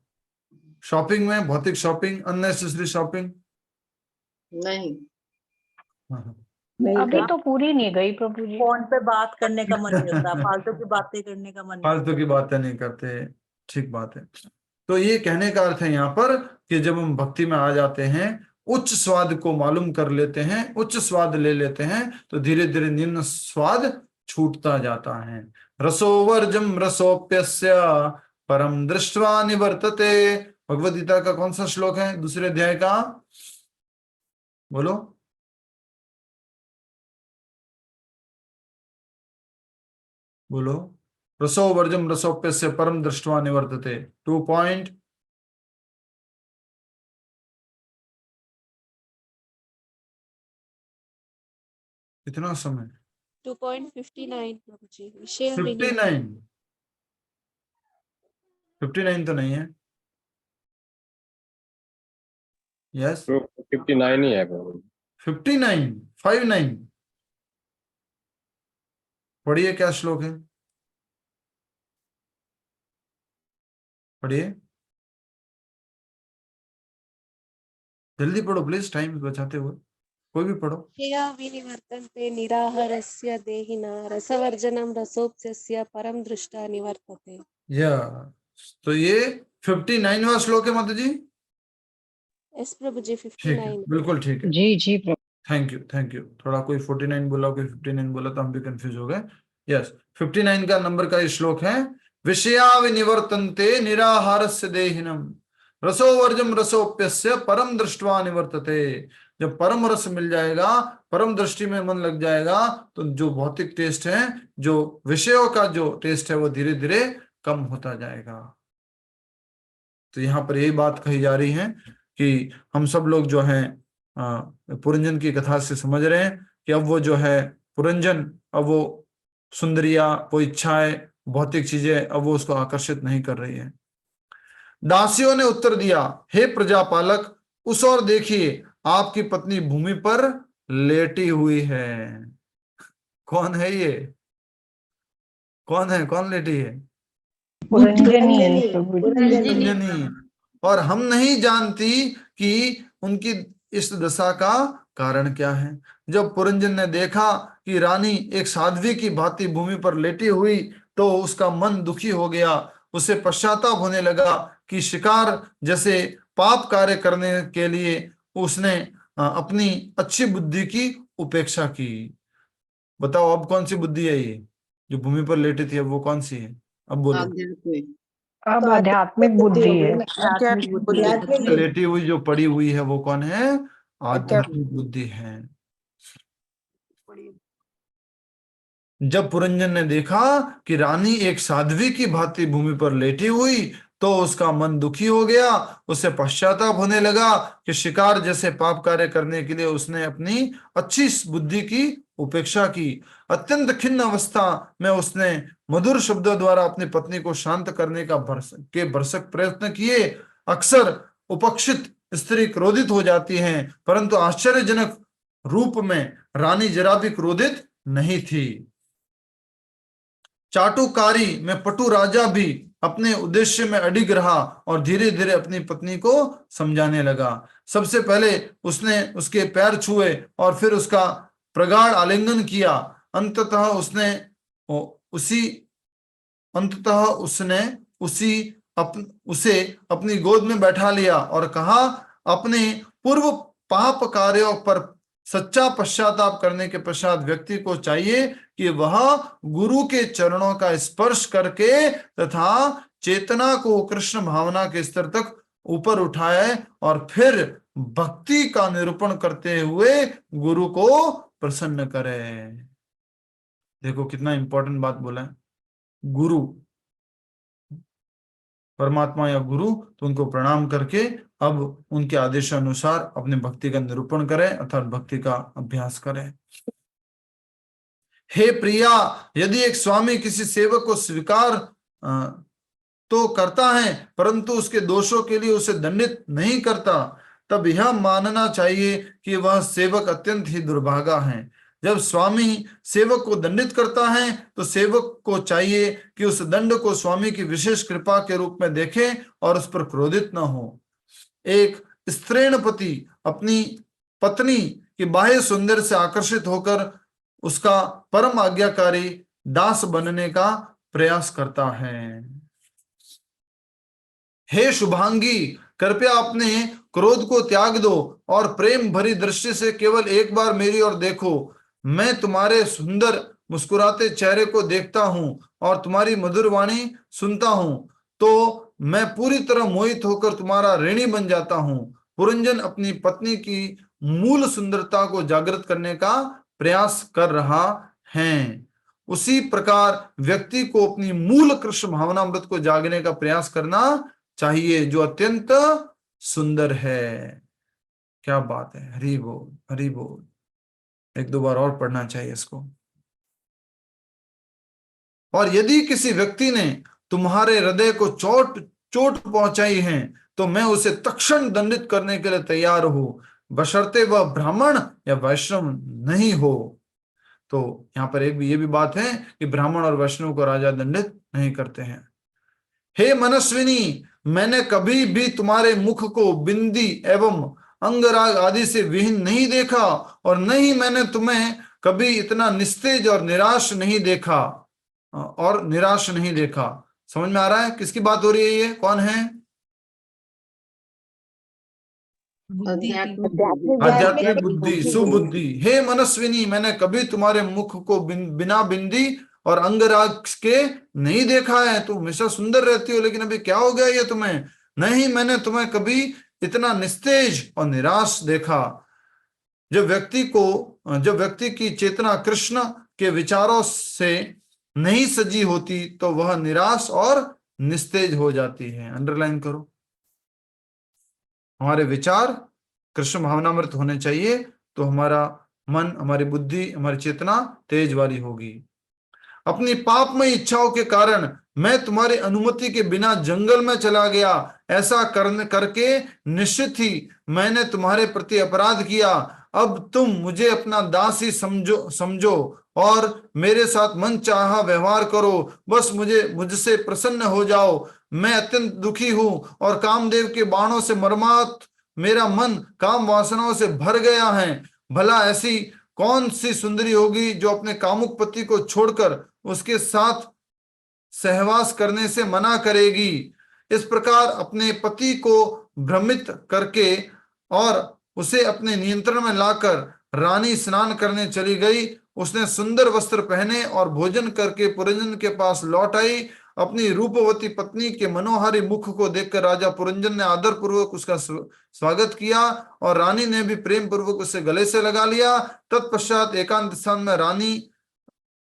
शॉपिंग में, भौतिक शॉपिंग, अननेसेसरी शॉपिंग नहीं, अभी तो पूरी नहीं गई प्रभु जी। फोन पे बात करने का मन नहीं होता, फालतू की बातें करने का मन नहीं फालतू की बातें नहीं करते, ठीक बात है। तो ये कहने का अर्थ है यहाँ पर कि जब हम भक्ति में आ जाते हैं, उच्च स्वाद को मालूम कर लेते हैं, उच्च स्वाद ले लेते हैं, तो धीरे धीरे निम्न स्वाद छूटता जाता है। रसोवर्जम रसोप्यस्य परम दृष्ट्वा निवर्तते। भगवद गीता का कौन सा श्लोक है? दूसरे अध्याय का बोलो। बोलो। रसोवर्जम रसोप्यस्य परम दृष्ट्वा निवर्तते। 2 पॉइंट। कितना समय? 2.59 प्रभु जी। विषय 59। 59 तो नहीं है। यस 59 ही है प्रभु। 59 पढ़िए, क्या श्लोक है? पढ़िए, जल्दी पढ़ो प्लीज, टाइम बचाते हुए। कोई भी पढ़ो। विनिवर्तन्ते निराहारस्य देहिना रसवर्जनम रसोप्यस्य परम दृष्टा निवर्तते। तो ये 59वां श्लोक है माता जी। यस प्रभु जी, ठीक है, 59। बिल्कुल ठीक है। जी जी प्रभु। Thank you. थोड़ा कोई 49 बोला, कोई 59 बोला तो हम भी कंफ्यूज हो गए। यस, 59 का नंबर का ये श्लोक है। विषया विनिवर्तन्ते निराहारस्य देहिनम रसोवर्जम रसोप्यस्य परम दृष्ट्वा निवर्तते। जब परम रस मिल जाएगा, परम दृष्टि में मन लग जाएगा, तो जो भौतिक टेस्ट है, जो विषयों का जो टेस्ट है, वो धीरे धीरे कम होता जाएगा। तो यहाँ पर यही बात कही जा रही है कि हम सब लोग जो हैं पुरंजन की कथा से समझ रहे हैं कि अब वो जो है पुरंजन, अब वो सुंदरिया, वो इच्छाएं, भौतिक चीजें अब वो उसको आकर्षित नहीं कर रही है। दासियों ने उत्तर दिया, हे प्रजापालक, उस ओर देखिए, आपकी पत्नी भूमि पर लेटी हुई है। कौन है ये? कौन है? कौन लेटी है? पुरंजनी है प्रभु जी। पुरंजनी। और हम नहीं जानती कि उनकी इस दशा का कारण क्या है। जब पुरंजन ने देखा कि रानी एक साध्वी की भांति भूमि पर लेटी हुई तो उसका मन दुखी हो गया। उसे पश्चाताप होने लगा कि शिकार जैसे पाप कार्य करने के लिए उसने अपनी अच्छी बुद्धि की उपेक्षा की। बताओ अब कौन सी बुद्धि है ये जो भूमि पर लेटी थी, अब वो कौन सी है? अब बोलो। अब आध्यात्मिक बुद्धि है। लेटी हुई जो पड़ी हुई है वो कौन है? आध्यात्मिक बुद्धि है। जब पुरंजन ने देखा कि रानी एक साध्वी की भांति भूमि पर लेटी हुई तो उसका मन दुखी हो गया। उसे पश्चाताप होने लगा कि शिकार जैसे पाप कार्य करने के लिए उसने अपनी अच्छी बुद्धि की उपेक्षा की। अत्यंत खिन्न अवस्था में उसने मधुर शब्दों द्वारा अपनी पत्नी को शांत करने का भरसक प्रयत्न किए। अक्सर उपक्षित स्त्री क्रोधित हो जाती हैं, परंतु आश्चर्यजनक रूप में रानी जरा भी क्रोधित नहीं थी। चाटुकारी में पटु राजा भी अपने उद्देश्य में अडिग रहा और धीरे धीरे अपनी पत्नी को समझाने लगा। सबसे पहले उसने उसके पैर छुए और फिर उसका प्रगाढ़ आलिंगन किया। अंततः उसने उसे अपनी गोद में बैठा लिया और कहा, अपने पूर्व पाप कार्यों पर सच्चा पश्चाताप करने के पश्चात व्यक्ति को चाहिए कि वह गुरु के चरणों का स्पर्श करके तथा चेतना को कृष्ण भावना के स्तर तक ऊपर उठाए और फिर भक्ति का निरूपण करते हुए गुरु को प्रसन्न करे। देखो कितना इंपॉर्टेंट बात बोला है। गुरु परमात्मा या गुरु, तो उनको प्रणाम करके अब उनके आदेशानुसार अपने भक्ति का निरूपण करें अर्थात भक्ति का अभ्यास करें। हे प्रिया, यदि एक स्वामी किसी सेवक को स्वीकार तो करता है परंतु उसके दोषों के लिए उसे दंडित नहीं करता, तब यह मानना चाहिए कि वह सेवक अत्यंत ही दुर्भागा है। जब स्वामी सेवक को दंडित करता है तो सेवक को चाहिए कि उस दंड को स्वामी की विशेष कृपा के रूप में देखे और उस पर क्रोधित न हो। एक स्त्रीणपति अपनी पत्नी की बाह्य सौंदर्य से आकर्षित होकर उसका परम आज्ञाकारी दास बनने का प्रयास करता है। हे शुभांगी, कृपया अपने क्रोध को त्याग दो और प्रेम भरी दृष्टि से केवल एक बार मेरी ओर देखो। मैं तुम्हारे सुंदर मुस्कुराते चेहरे को देखता हूं और तुम्हारी मधुर वाणी सुनता हूं तो मैं पूरी तरह मोहित होकर तुम्हारा ऋणी बन जाता हूं। पुरंजन अपनी पत्नी की मूल सुंदरता को जागृत करने का प्रयास कर रहा है। उसी प्रकार व्यक्ति को अपनी मूल कृष्ण भावनामृत को जागने का प्रयास करना चाहिए जो अत्यंत सुंदर है। क्या बात है, हरि बोल हरि बोल। एक दो बार और पढ़ना चाहिए इसको। और यदि किसी व्यक्ति ने तुम्हारे हृदय को चोट पहुंचाई है तो मैं उसे तत्क्षण दंडित करने के लिए तैयार हूं, बशर्ते वह ब्राह्मण या वैष्णव नहीं हो। तो यहाँ पर ये भी बात है कि ब्राह्मण और वैष्णव को राजा दंडित नहीं करते हैं। हे मनस्विनी, मैंने कभी भी तुम्हारे मुख को बिंदी एवं अंगराग आदि से विहीन नहीं देखा और न ही मैंने तुम्हें कभी इतना निस्तेज और निराश नहीं देखा। समझ में आ रहा है किसकी बात हो रही है? ये कौन है? आध्यात्मिक बुद्धि, सुबुद्धि। हे मनस्विनी, मैंने कभी तुम्हारे मुख को बिना बिंदी और अंगराग के नहीं देखा है। तुम हमेशा सुंदर रहती हो, लेकिन अभी क्या हो गया ये तुम्हें? नहीं, मैंने तुम्हें कभी इतना निस्तेज और निराश देखा। जब व्यक्ति की चेतना कृष्ण के विचारों से नहीं सजी होती तो वह निराश और निस्तेज हो जाती है। अंडरलाइन करो, हमारे विचार कृष्ण भावनामृत होने चाहिए तो हमारा मन, हमारी बुद्धि, हमारी चेतना तेज वाली होगी। अपनी पापमय इच्छाओं के कारण मैं तुम्हारी अनुमति के बिना जंगल में चला गया। ऐसा करके निश्चित ही मैंने तुम्हारे प्रति अपराध किया। अब तुम मुझे अपना दास ही समझो और मेरे साथ मन चाहा व्यवहार करो, बस मुझसे प्रसन्न हो जाओ। मैं अत्यंत दुखी हूं और कामदेव के बाणों से मर्माहत मेरा मन काम वासनाओं से भर गया है। भला ऐसी कौन सी सुंदरी होगी जो अपने कामुक पति को छोड़कर उसके साथ सहवास करने से मना करेगी। इस प्रकार अपने पति को भ्रमित करके और उसे अपने नियंत्रण में लाकर रानी स्नान करने चली गई। उसने सुंदर वस्त्र पहने और भोजन करके पुरंजन के पास लौट आई। अपनी रूपवती पत्नी के मनोहारी मुख को देखकर राजा पुरंजन ने आदर पूर्वक उसका स्वागत किया और रानी ने भी प्रेम पूर्वक उसे गले से लगा लिया। तत्पश्चात एकांत स्थान में रानी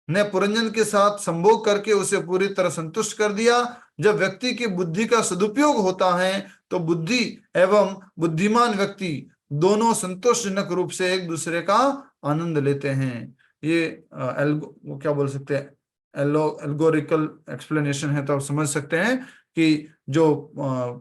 ने पुरंजन के साथ संभोग करके उसे पूरी तरह संतुष्ट कर दिया। जब व्यक्ति की बुद्धि का सदुपयोग होता है तो बुद्धि एवं बुद्धिमान व्यक्ति दोनों संतोषजनक रूप से एक दूसरे का आनंद लेते हैं। ये वो क्या बोल सकते हैं, एल्गोरिकल एक्सप्लेनेशन है, तो आप समझ सकते हैं कि जो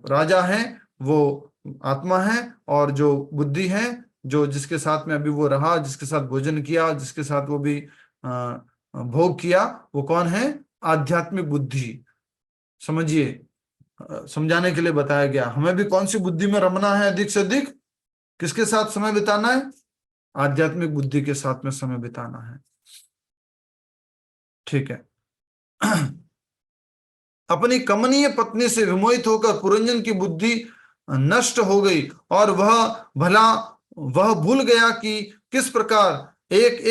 राजा है वो आत्मा है और जो बुद्धि है, जो जिसके साथ में अभी वो रहा, जिसके साथ भोजन किया, जिसके साथ वो भी भोग किया, वो कौन है? आध्यात्मिक बुद्धि। समझिए, समझाने के लिए बताया गया। हमें भी कौन सी बुद्धि में रमना है? अधिक से अधिक किसके साथ समय बिताना है? आध्यात्मिक बुद्धि के साथ में समय बिताना है। ठीक है। अपनी कमनीय पत्नी से विमोहित होकर पुरंजन की बुद्धि नष्ट हो गई और वह भूल गया कि किस प्रकार एक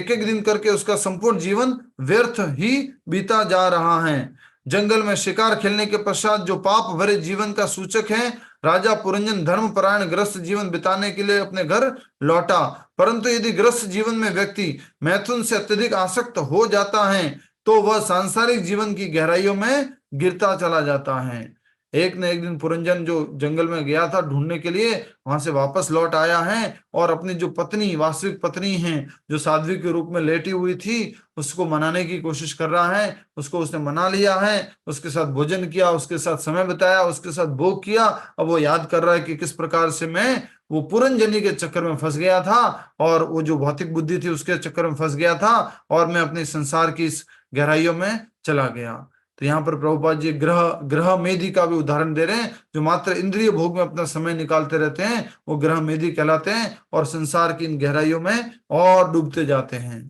एक दिन करके उसका संपूर्ण जीवन व्यर्थ ही बीता जा रहा है। जंगल में शिकार खेलने के पश्चात जो पाप भरे जीवन का सूचक है, राजा पुरंजन धर्मपरायण ग्रस्त जीवन बिताने के लिए अपने घर लौटा। परंतु यदि ग्रस्त जीवन में व्यक्ति मैथुन से अत्यधिक आसक्त हो जाता है तो वह सांसारिक जीवन की गहराइयों में गिरता चला जाता है। एक न एक दिन पुरंजन जो जंगल में गया था ढूंढने के लिए, वहां से वापस लौट आया है और अपनी जो पत्नी, वास्तविक पत्नी है, जो साध्वी के रूप में लेटी हुई थी, उसको मनाने की कोशिश कर रहा है। उसने मना लिया है, उसके साथ भोजन किया, उसके साथ समय बिताया, उसके साथ भोग किया। अब वो याद कर रहा है कि किस प्रकार से मैं वो पुरंजनी के चक्कर में फंस गया था और वो जो भौतिक बुद्धि थी उसके चक्कर में फंस गया था और मैं अपने संसार की इस गहराइयों में चला गया। तो यहाँ पर प्रभुपाद जी ग्रह मेधी का भी उदाहरण दे रहे हैं। जो मात्र इंद्रिय भोग में अपना समय निकालते रहते हैं वो ग्रह मेधी कहलाते हैं और संसार की इन गहराइयों में और डूबते जाते हैं।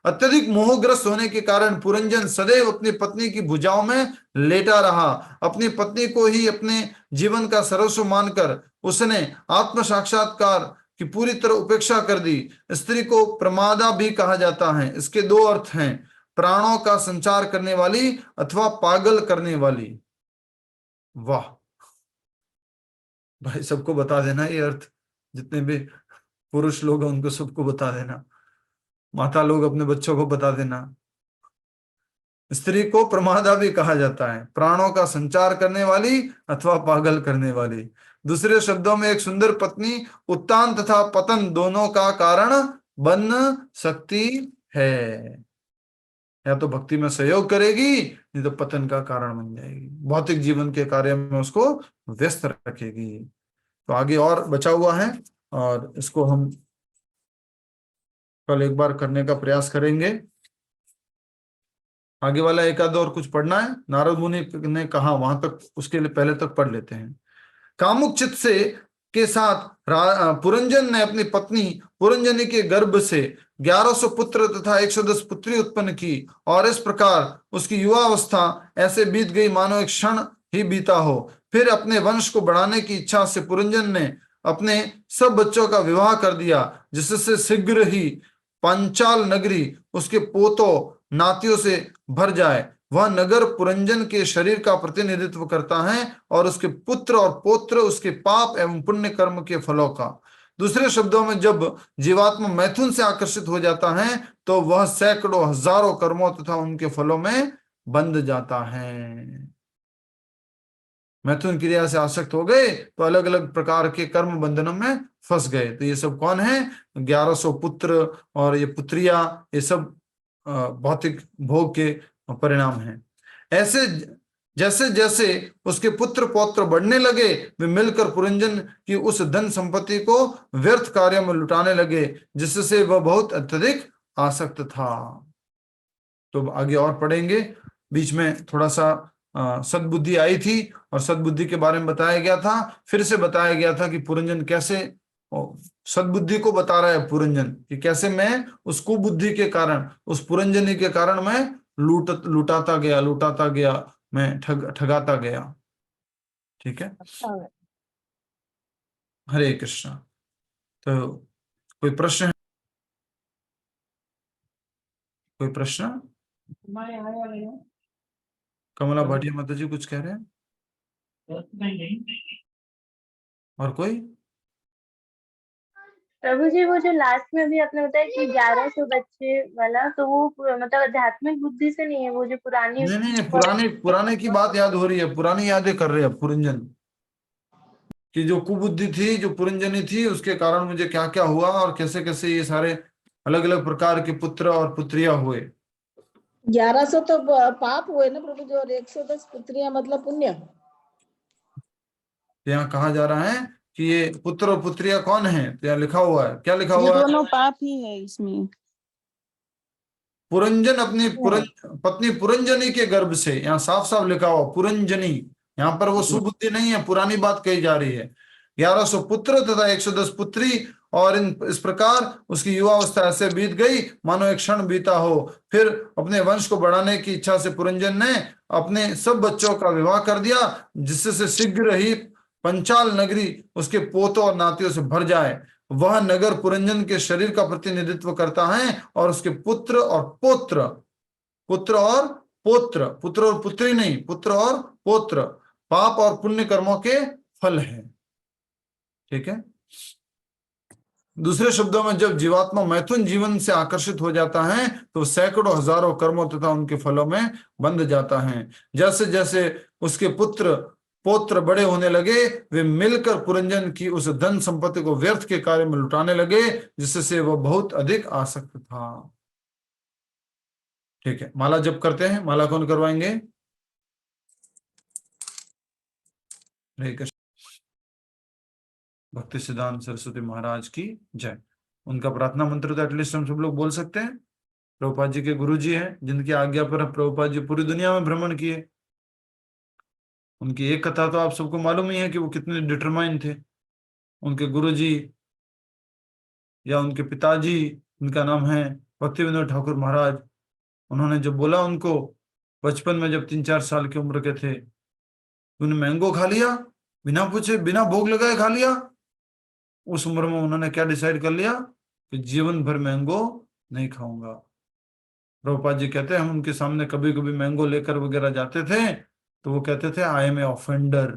अत्यधिक मोहग्रस्त होने के कारण पुरंजन सदैव अपनी पत्नी की भुजाओं में लेटा रहा। अपनी पत्नी को ही अपने जीवन का सर्वस्व मानकर उसने आत्म साक्षात्कार की पूरी तरह उपेक्षा कर दी। स्त्री को प्रमादा भी कहा जाता है। इसके दो अर्थ हैं, प्राणों का संचार करने वाली अथवा पागल करने वाली। वाह भाई, सबको बता देना ये अर्थ, जितने भी पुरुष लोग हैं उनको सबको बता देना, माता लोग अपने बच्चों को बता देना। स्त्री को प्रमादा भी कहा जाता है, प्राणों का संचार करने वाली अथवा पागल करने वाली। दूसरे शब्दों में एक सुंदर पत्नी उत्तान तथा पतन दोनों का कारण बन सकती है। या तो भक्ति में सहयोग करेगी, नहीं तो पतन का कारण बन जाएगी, भौतिक जीवन के कार्य में उसको व्यस्त रखेगी। तो आगे और बचा हुआ है और इसको हम कल एक बार करने का प्रयास करेंगे। आगे वाला एक आध और कुछ पढ़ना है। नारद मुनि ने कहा वहां तक, उसके लिए पहले तक पढ़ लेते हैं। कामुक चित्त से के साथ पुरंजन ने अपनी पत्नी पुरंजनी के गर्भ से 1100 पुत्र तथा 110 पुत्री उत्पन्न की और इस प्रकार उसकी युवावस्था ऐसे बीत गई मानो एक क्षण ही बीता हो। फिर अपने वंश को बढ़ाने की इच्छा से पुरंजन ने अपने सब बच्चों का विवाह कर दिया, जिससे शीघ्र ही पांचाल नगरी उसके पोतों नातियों से भर जाए। वह नगर पुरंजन के शरीर का प्रतिनिधित्व करता है और उसके पुत्र और पौत्र उसके पाप एवं पुण्य कर्म के फलों का। दूसरे शब्दों में, जब जीवात्मा मैथुन से आकर्षित हो जाता है तो वह सैकड़ों हजारों कर्मों तथा उनके फलों में बंध जाता है। मैथुन क्रिया से आसक्त हो गए तो अलग अलग प्रकार के कर्म बंधनों में फंस गए। तो ये सब कौन है? 1100 पुत्र और ये पुत्रियां, ये सब भौतिक भोग के परिणाम हैं। ऐसे जैसे जैसे उसके पुत्र पौत्र बढ़ने लगे, वे मिलकर पुरंजन की उस धन संपत्ति को व्यर्थ कार्य में लुटाने लगे, जिससे वह बहुत अत्यधिक आसक्त था। तो आगे और पढ़ेंगे। बीच में थोड़ा सा सद्बुद्धि आई थी और सद्बुद्धि के बारे में बताया गया था। फिर से बताया गया था कि पुरंजन कैसे, सद्बुद्धि को बता रहा है पुरंजन कि कैसे मैं उस कुबुद्धि के कारण, उस पुरंजनी के कारण मैं लुटाता गया, मैं ठगाता गया। ठीक है, हरे कृष्ण। तो कोई प्रश्न है? कोई प्रश्न? कमला भाटिया माता जी कुछ कह रहे हैं? और कोई? प्रभु जी, वो जो लास्ट में अभी आपने बताया कि 1100 बच्चे वाला, तो वो मतलब आध्यात्मिक बुद्धि से नहीं है, वो जो पुरानी नहीं, पुराने की बात याद हो रही है, पुरानी यादें कर रहे हैं पुरंजन कि जो कुबुद्धि थी, जो पुरंजनी थी, उसके कारण मुझे क्या क्या हुआ और कैसे कैसे ये सारे अलग अलग प्रकार के पुत्र और पुत्रियां हुए। 1100 तो पाप हुए ना प्रभु जी, और 110 पुत्रियां मतलब पुण्य। यहाँ कहा जा रहा है कि ये पुत्र और पुत्रियां कौन है, तो यहाँ लिखा हुआ है, क्या लिखा ये हुआ है? दोनों पाप ही है इसमें। पुरंजन अपनी पत्नी पुरंजनी के गर्भ से, यहाँ साफ साफ लिखा हुआ पुरंजनी, यहाँ पर वो सुबुद्धि नहीं है, पुरानी बात कही जा रही है। 1100 पुत्र तथा 110 पुत्री, और इस प्रकार उसकी युवावस्था ऐसे बीत गई मानो एक क्षण बीता हो। फिर अपने वंश को बढ़ाने की इच्छा से पुरंजन ने अपने सब बच्चों का विवाह कर दिया, जिससे शीघ्र ही पंचाल नगरी उसके पोतों और नातियों से भर जाए। वह नगर पुरंजन के शरीर का प्रतिनिधित्व करता है और उसके पुत्र और पुत्री नहीं, पुत्र और पौत्र पाप और पुण्य कर्मों के फल है। ठीक है, दूसरे शब्दों में जब जीवात्मा मैथुन जीवन से आकर्षित हो जाता है तो सैकड़ों हजारों कर्मों तथा उनके फलों में बंध जाता है। जैसे जैसे उसके पुत्र पौत्र बड़े होने लगे, वे मिलकर पुरंजन की उस धन संपत्ति को व्यर्थ के कार्य में लुटाने लगे, जिससे वह बहुत अधिक आसक्त था। ठीक है, माला जप करते हैं। माला कौन करवाएंगे? हरे कृष्ण। भक्ति सिद्धांत सरस्वती महाराज की जय। उनका प्रार्थना मंत्र तो एटलीस्ट हम सब लोग बोल सकते हैं। प्रभुपाद जी के गुरु जी हैं, जिनकी आज्ञा पर प्रभुपाद जी पूरी दुनिया में भ्रमण किए। उनकी एक कथा तो आप सबको मालूम ही है कि वो कितने डिटरमाइन थे। उनके गुरुजी या उनके पिताजी, उनका नाम है भक्ति विनोद ठाकुर महाराज, उन्होंने जब बोला उनको बचपन में, जब 3-4 साल की उम्र के थे, उन्होंने मैंगो खा लिया, बिना पूछे बिना भोग लगाए खा लिया। उस उम्र में उन्होंने क्या डिसाइड कर लिया कि जीवन भर मैंगो नहीं खाऊंगा। प्रभुपाद जी कहते हैं हम उनके सामने कभी कभी मैंगो लेकर वगैरह जाते थे तो वो कहते थे आई एम ए ऑफेंडर,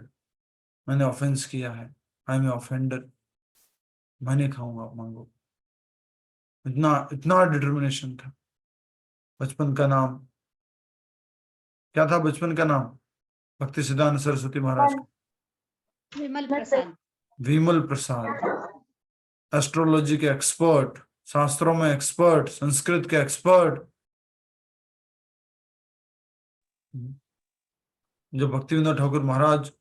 मैंने ऑफेंस किया है, आई एम ए ऑफेंडर, मैं नहीं खाऊंगा मैंगो। इतना डिटर्मिनेशन था। बचपन का नाम क्या था? बचपन का नाम भक्ति सिद्धांत सरस्वती महाराज का विमल प्रसाद। विमल प्रसाद, एस्ट्रोलॉजी के एक्सपर्ट, शास्त्रों में एक्सपर्ट, संस्कृत के एक्सपर्ट। जब भक्ति विनोद ठाकुर महाराज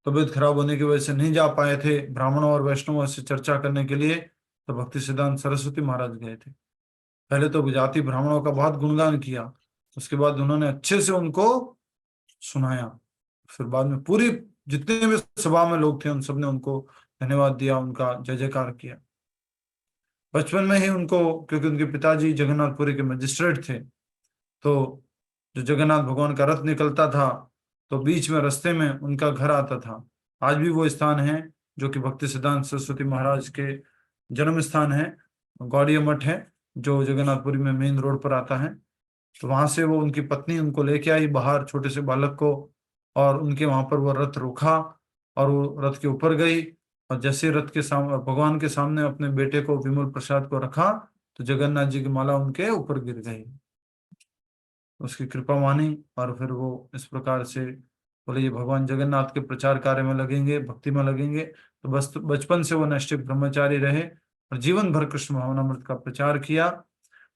तबीयत खराब होने की वजह से नहीं जा पाए थे ब्राह्मणों और वैष्णवों से चर्चा करने के लिए, तो भक्ति सिद्धांत सरस्वती महाराज गए थे। पहले तो गुजराती ब्राह्मणों का बहुत गुणगान किया, उसके बाद उन्होंने अच्छे से उनको सुनाया। फिर बाद में पूरी जितने भी सभा में लोग थे उन सबने उनको धन्यवाद दिया, उनका जय जयकार किया। बचपन में ही उनको, क्योंकि उनके पिताजी जगन्नाथपुरी के मजिस्ट्रेट थे, तो जो जगन्नाथ भगवान का रथ निकलता था तो बीच में रास्ते में उनका घर आता था। आज भी वो स्थान है जो कि भक्ति सिद्धांत सरस्वती महाराज के जन्म स्थान है, गौड़ीय मठ है, जो जगन्नाथपुरी में मेन रोड पर आता है। तो वहां से वो उनकी पत्नी उनको लेके आई बाहर, छोटे से बालक को, और उनके वहां पर वो रथ रोका और वो रथ के ऊपर गई, और जैसे रथ के सामने भगवान के सामने अपने बेटे को विमल प्रसाद को रखा तो जगन्नाथ जी की माला उनके ऊपर गिर गई। उसकी कृपा मानी और फिर वो इस प्रकार से बोले ये भगवान जगन्नाथ के प्रचार कार्य में लगेंगे, भक्ति में लगेंगे। तो बस बचपन से वो नैष्ठिक ब्रह्मचारी रहे और जीवन भर कृष्ण भावनामृत का प्रचार किया।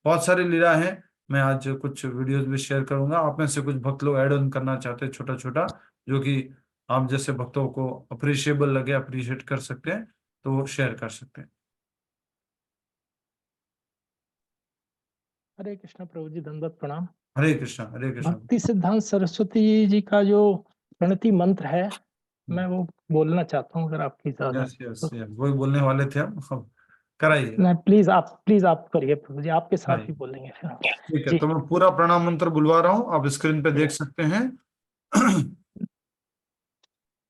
बहुत सारी लीला है, मैं आज कुछ वीडियोस भी शेयर करूंगा। आप में से कुछ भक्त लोग ऐड ऑन करना चाहते हैं छोटा छोटा, जो कि आप जैसे भक्तों को अप्रिशिएबल लगे, अप्रिशिएट कर सकते हैं, तो शेयर कर सकते हैं। हरे कृष्णा प्रभु जी, दंडवत प्रणाम। हरे कृष्णा, हरे कृष्णा। भक्ति सिद्धांत सरस्वती जी का जो प्रणति मंत्र है, मैं वो बोलना चाहता हूँ, अगर आपकी इजाजत यस यस यस, वही बोलने वाले थे हम। कराइए। नहीं, प्लीज आप करिए प्रभु जी, आपके साथ ही बोलेंगे फिर। ठीक है, तो मैं पूरा प्रणाम मंत्र बुलवा रहा हूँ, आप स्क्रीन पे देख सकते हैं।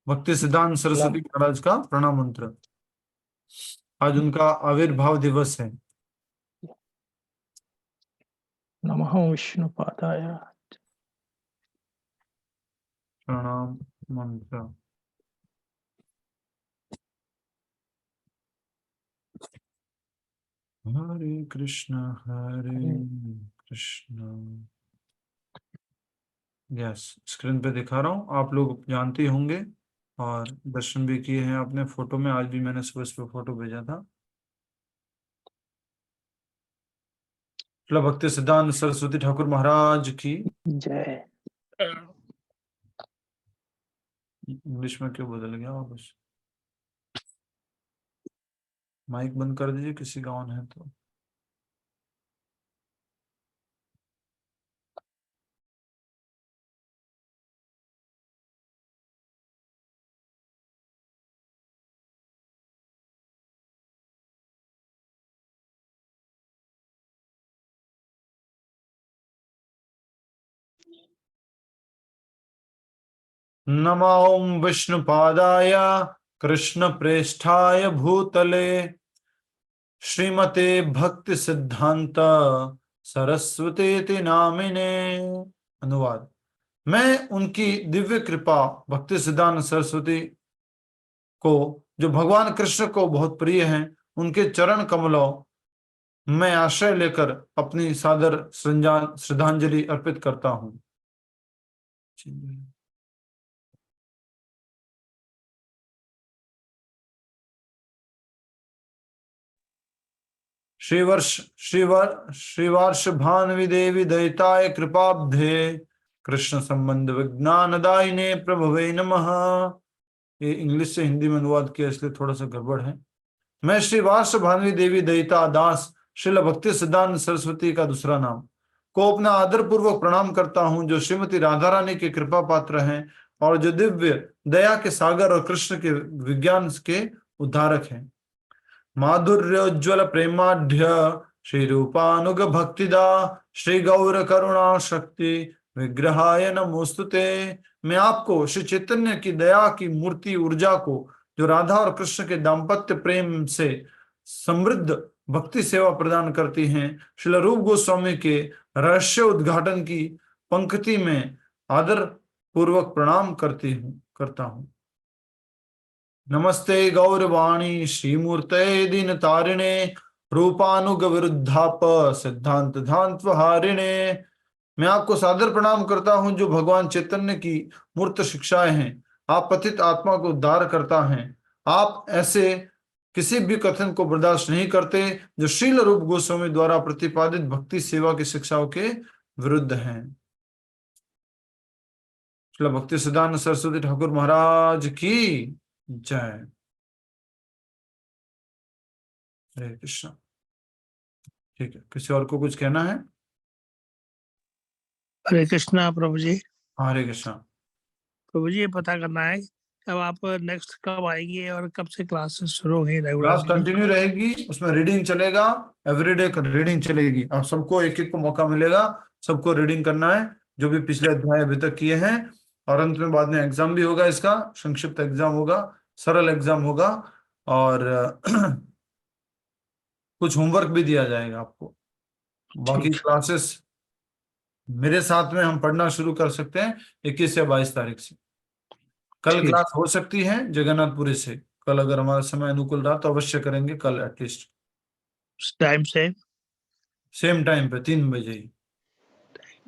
भक्ति सिद्धांत सरस्वती महाराज का प्रणाम मंत्र। आज उनका आविर्भाव दिवस है। नमः विष्णुपादाय। प्रणाम मंत्र। हरे कृष्णा यस, स्क्रीन पे दिखा रहा हूँ, आप लोग जानते ही होंगे और दर्शन भी किए हैं आपने फोटो में। आज भी मैंने सुबह सुबह फोटो भेजा था। भक्ति सिद्धांत सरस्वती ठाकुर महाराज की जय। इंग्लिश में क्यों बदल गया वापस? माइक बंद कर दीजिए किसी का ऑन है तो। नमो ओम विष्णुपादाय कृष्ण प्रेष्ठाय भूतले श्रीमते भक्ति सिद्धांत सरस्वती नामिने। अनुवाद। मैं उनकी दिव्य कृपा भक्ति सिद्धांत सरस्वती को, जो भगवान कृष्ण को बहुत प्रिय हैं, उनके चरण कमलों में आश्रय लेकर अपनी सादर श्रद्धांजलि अर्पित करता हूँ। श्रीवर्ष भान्वी देवी दयिताय कृपाब्धे कृष्ण संबंध विज्ञानदायिने प्रभवे नमः। ये इंग्लिश से हिंदी में अनुवाद किया, इसलिए थोड़ा सा गड़बड़ है। मैं श्रीवार्ष भान्वी देवी दयिता दास श्रील भक्ति सिद्धांत सरस्वती का दूसरा नाम को अपना आदर पूर्वक प्रणाम करता हूँ, जो श्रीमती राधा रानी के कृपा पात्र हैं और जो दिव्य दया के सागर और कृष्ण के विज्ञान के उद्धारक हैं। माधुर्योज्वल प्रेमाढ्य श्री रूपानुग भक्तिदा श्री गौर करुणा शक्ति विग्रहाय नमोस्तुते। मैं आपको श्री चैतन्य की दया की मूर्ति ऊर्जा को, जो राधा और कृष्ण के दाम्पत्य प्रेम से समृद्ध भक्ति सेवा प्रदान करती हैं, श्रील रूप गोस्वामी के रहस्य उद्घाटन की पंक्ति में आदर पूर्वक प्रणाम करता हूँ। नमस्ते गौरवाणी श्रीमूर्ते दीन तारिणे रूपानुग विरुद्धाप सिद्धांत धांतहारिणे। मैं आपको सादर प्रणाम करता हूं, जो भगवान चैतन्य की मूर्त शिक्षाएं हैं। आप पतित आत्मा को उद्धार करता हैं। आप ऐसे किसी भी कथन को बर्दाश्त नहीं करते जो श्रील रूप गोस्वामी द्वारा प्रतिपादित भक्ति सेवा की शिक्षाओं के विरुद्ध हैं। श्रील भक्ति सिद्धांत सरस्वती ठाकुर महाराज की जय। हरे कृष्ण। ठीक है, किसी और को कुछ कहना है? हरे कृष्णा प्रभु जी। हरे कृष्णा। प्रभु जी, ये पता करना है कब आप नेक्स्ट कब आएंगे और कब से क्लासेस शुरू होंगी? क्लास कंटिन्यू रहेगी, उसमें रीडिंग चलेगा, एवरीडे रीडिंग चलेगी। आप सबको एक एक को मौका मिलेगा, सबको रीडिंग करना है जो भी पिछले अध्याय अभी तक किए हैं। और अंत में बाद में एग्जाम भी होगा, इसका संक्षिप्त एग्जाम होगा, सरल एग्जाम होगा, और कुछ होमवर्क भी दिया जाएगा आपको। बाकी क्लासेस मेरे साथ में हम पढ़ना शुरू कर सकते हैं 21 या 22 तारीख से। कल क्लास हो सकती है जगन्नाथपुरी से। कल अगर हमारा समय अनुकूल रहा तो अवश्य करेंगे कल, एटलीस्ट टाइम सेम टाइम पे 3 बजे ही।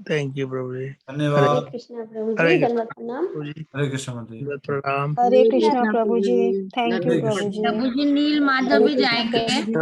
थैंक यू प्रभु जी। धन्यवाद। हरे कृष्णा प्रभु जी, दंडवत प्रणाम। हरे कृष्ण माता प्रणाम। हरे कृष्णा प्रभु जी, थैंक यू प्रभु जी। प्रभु जी नील माधव भी जाएंगे। जी।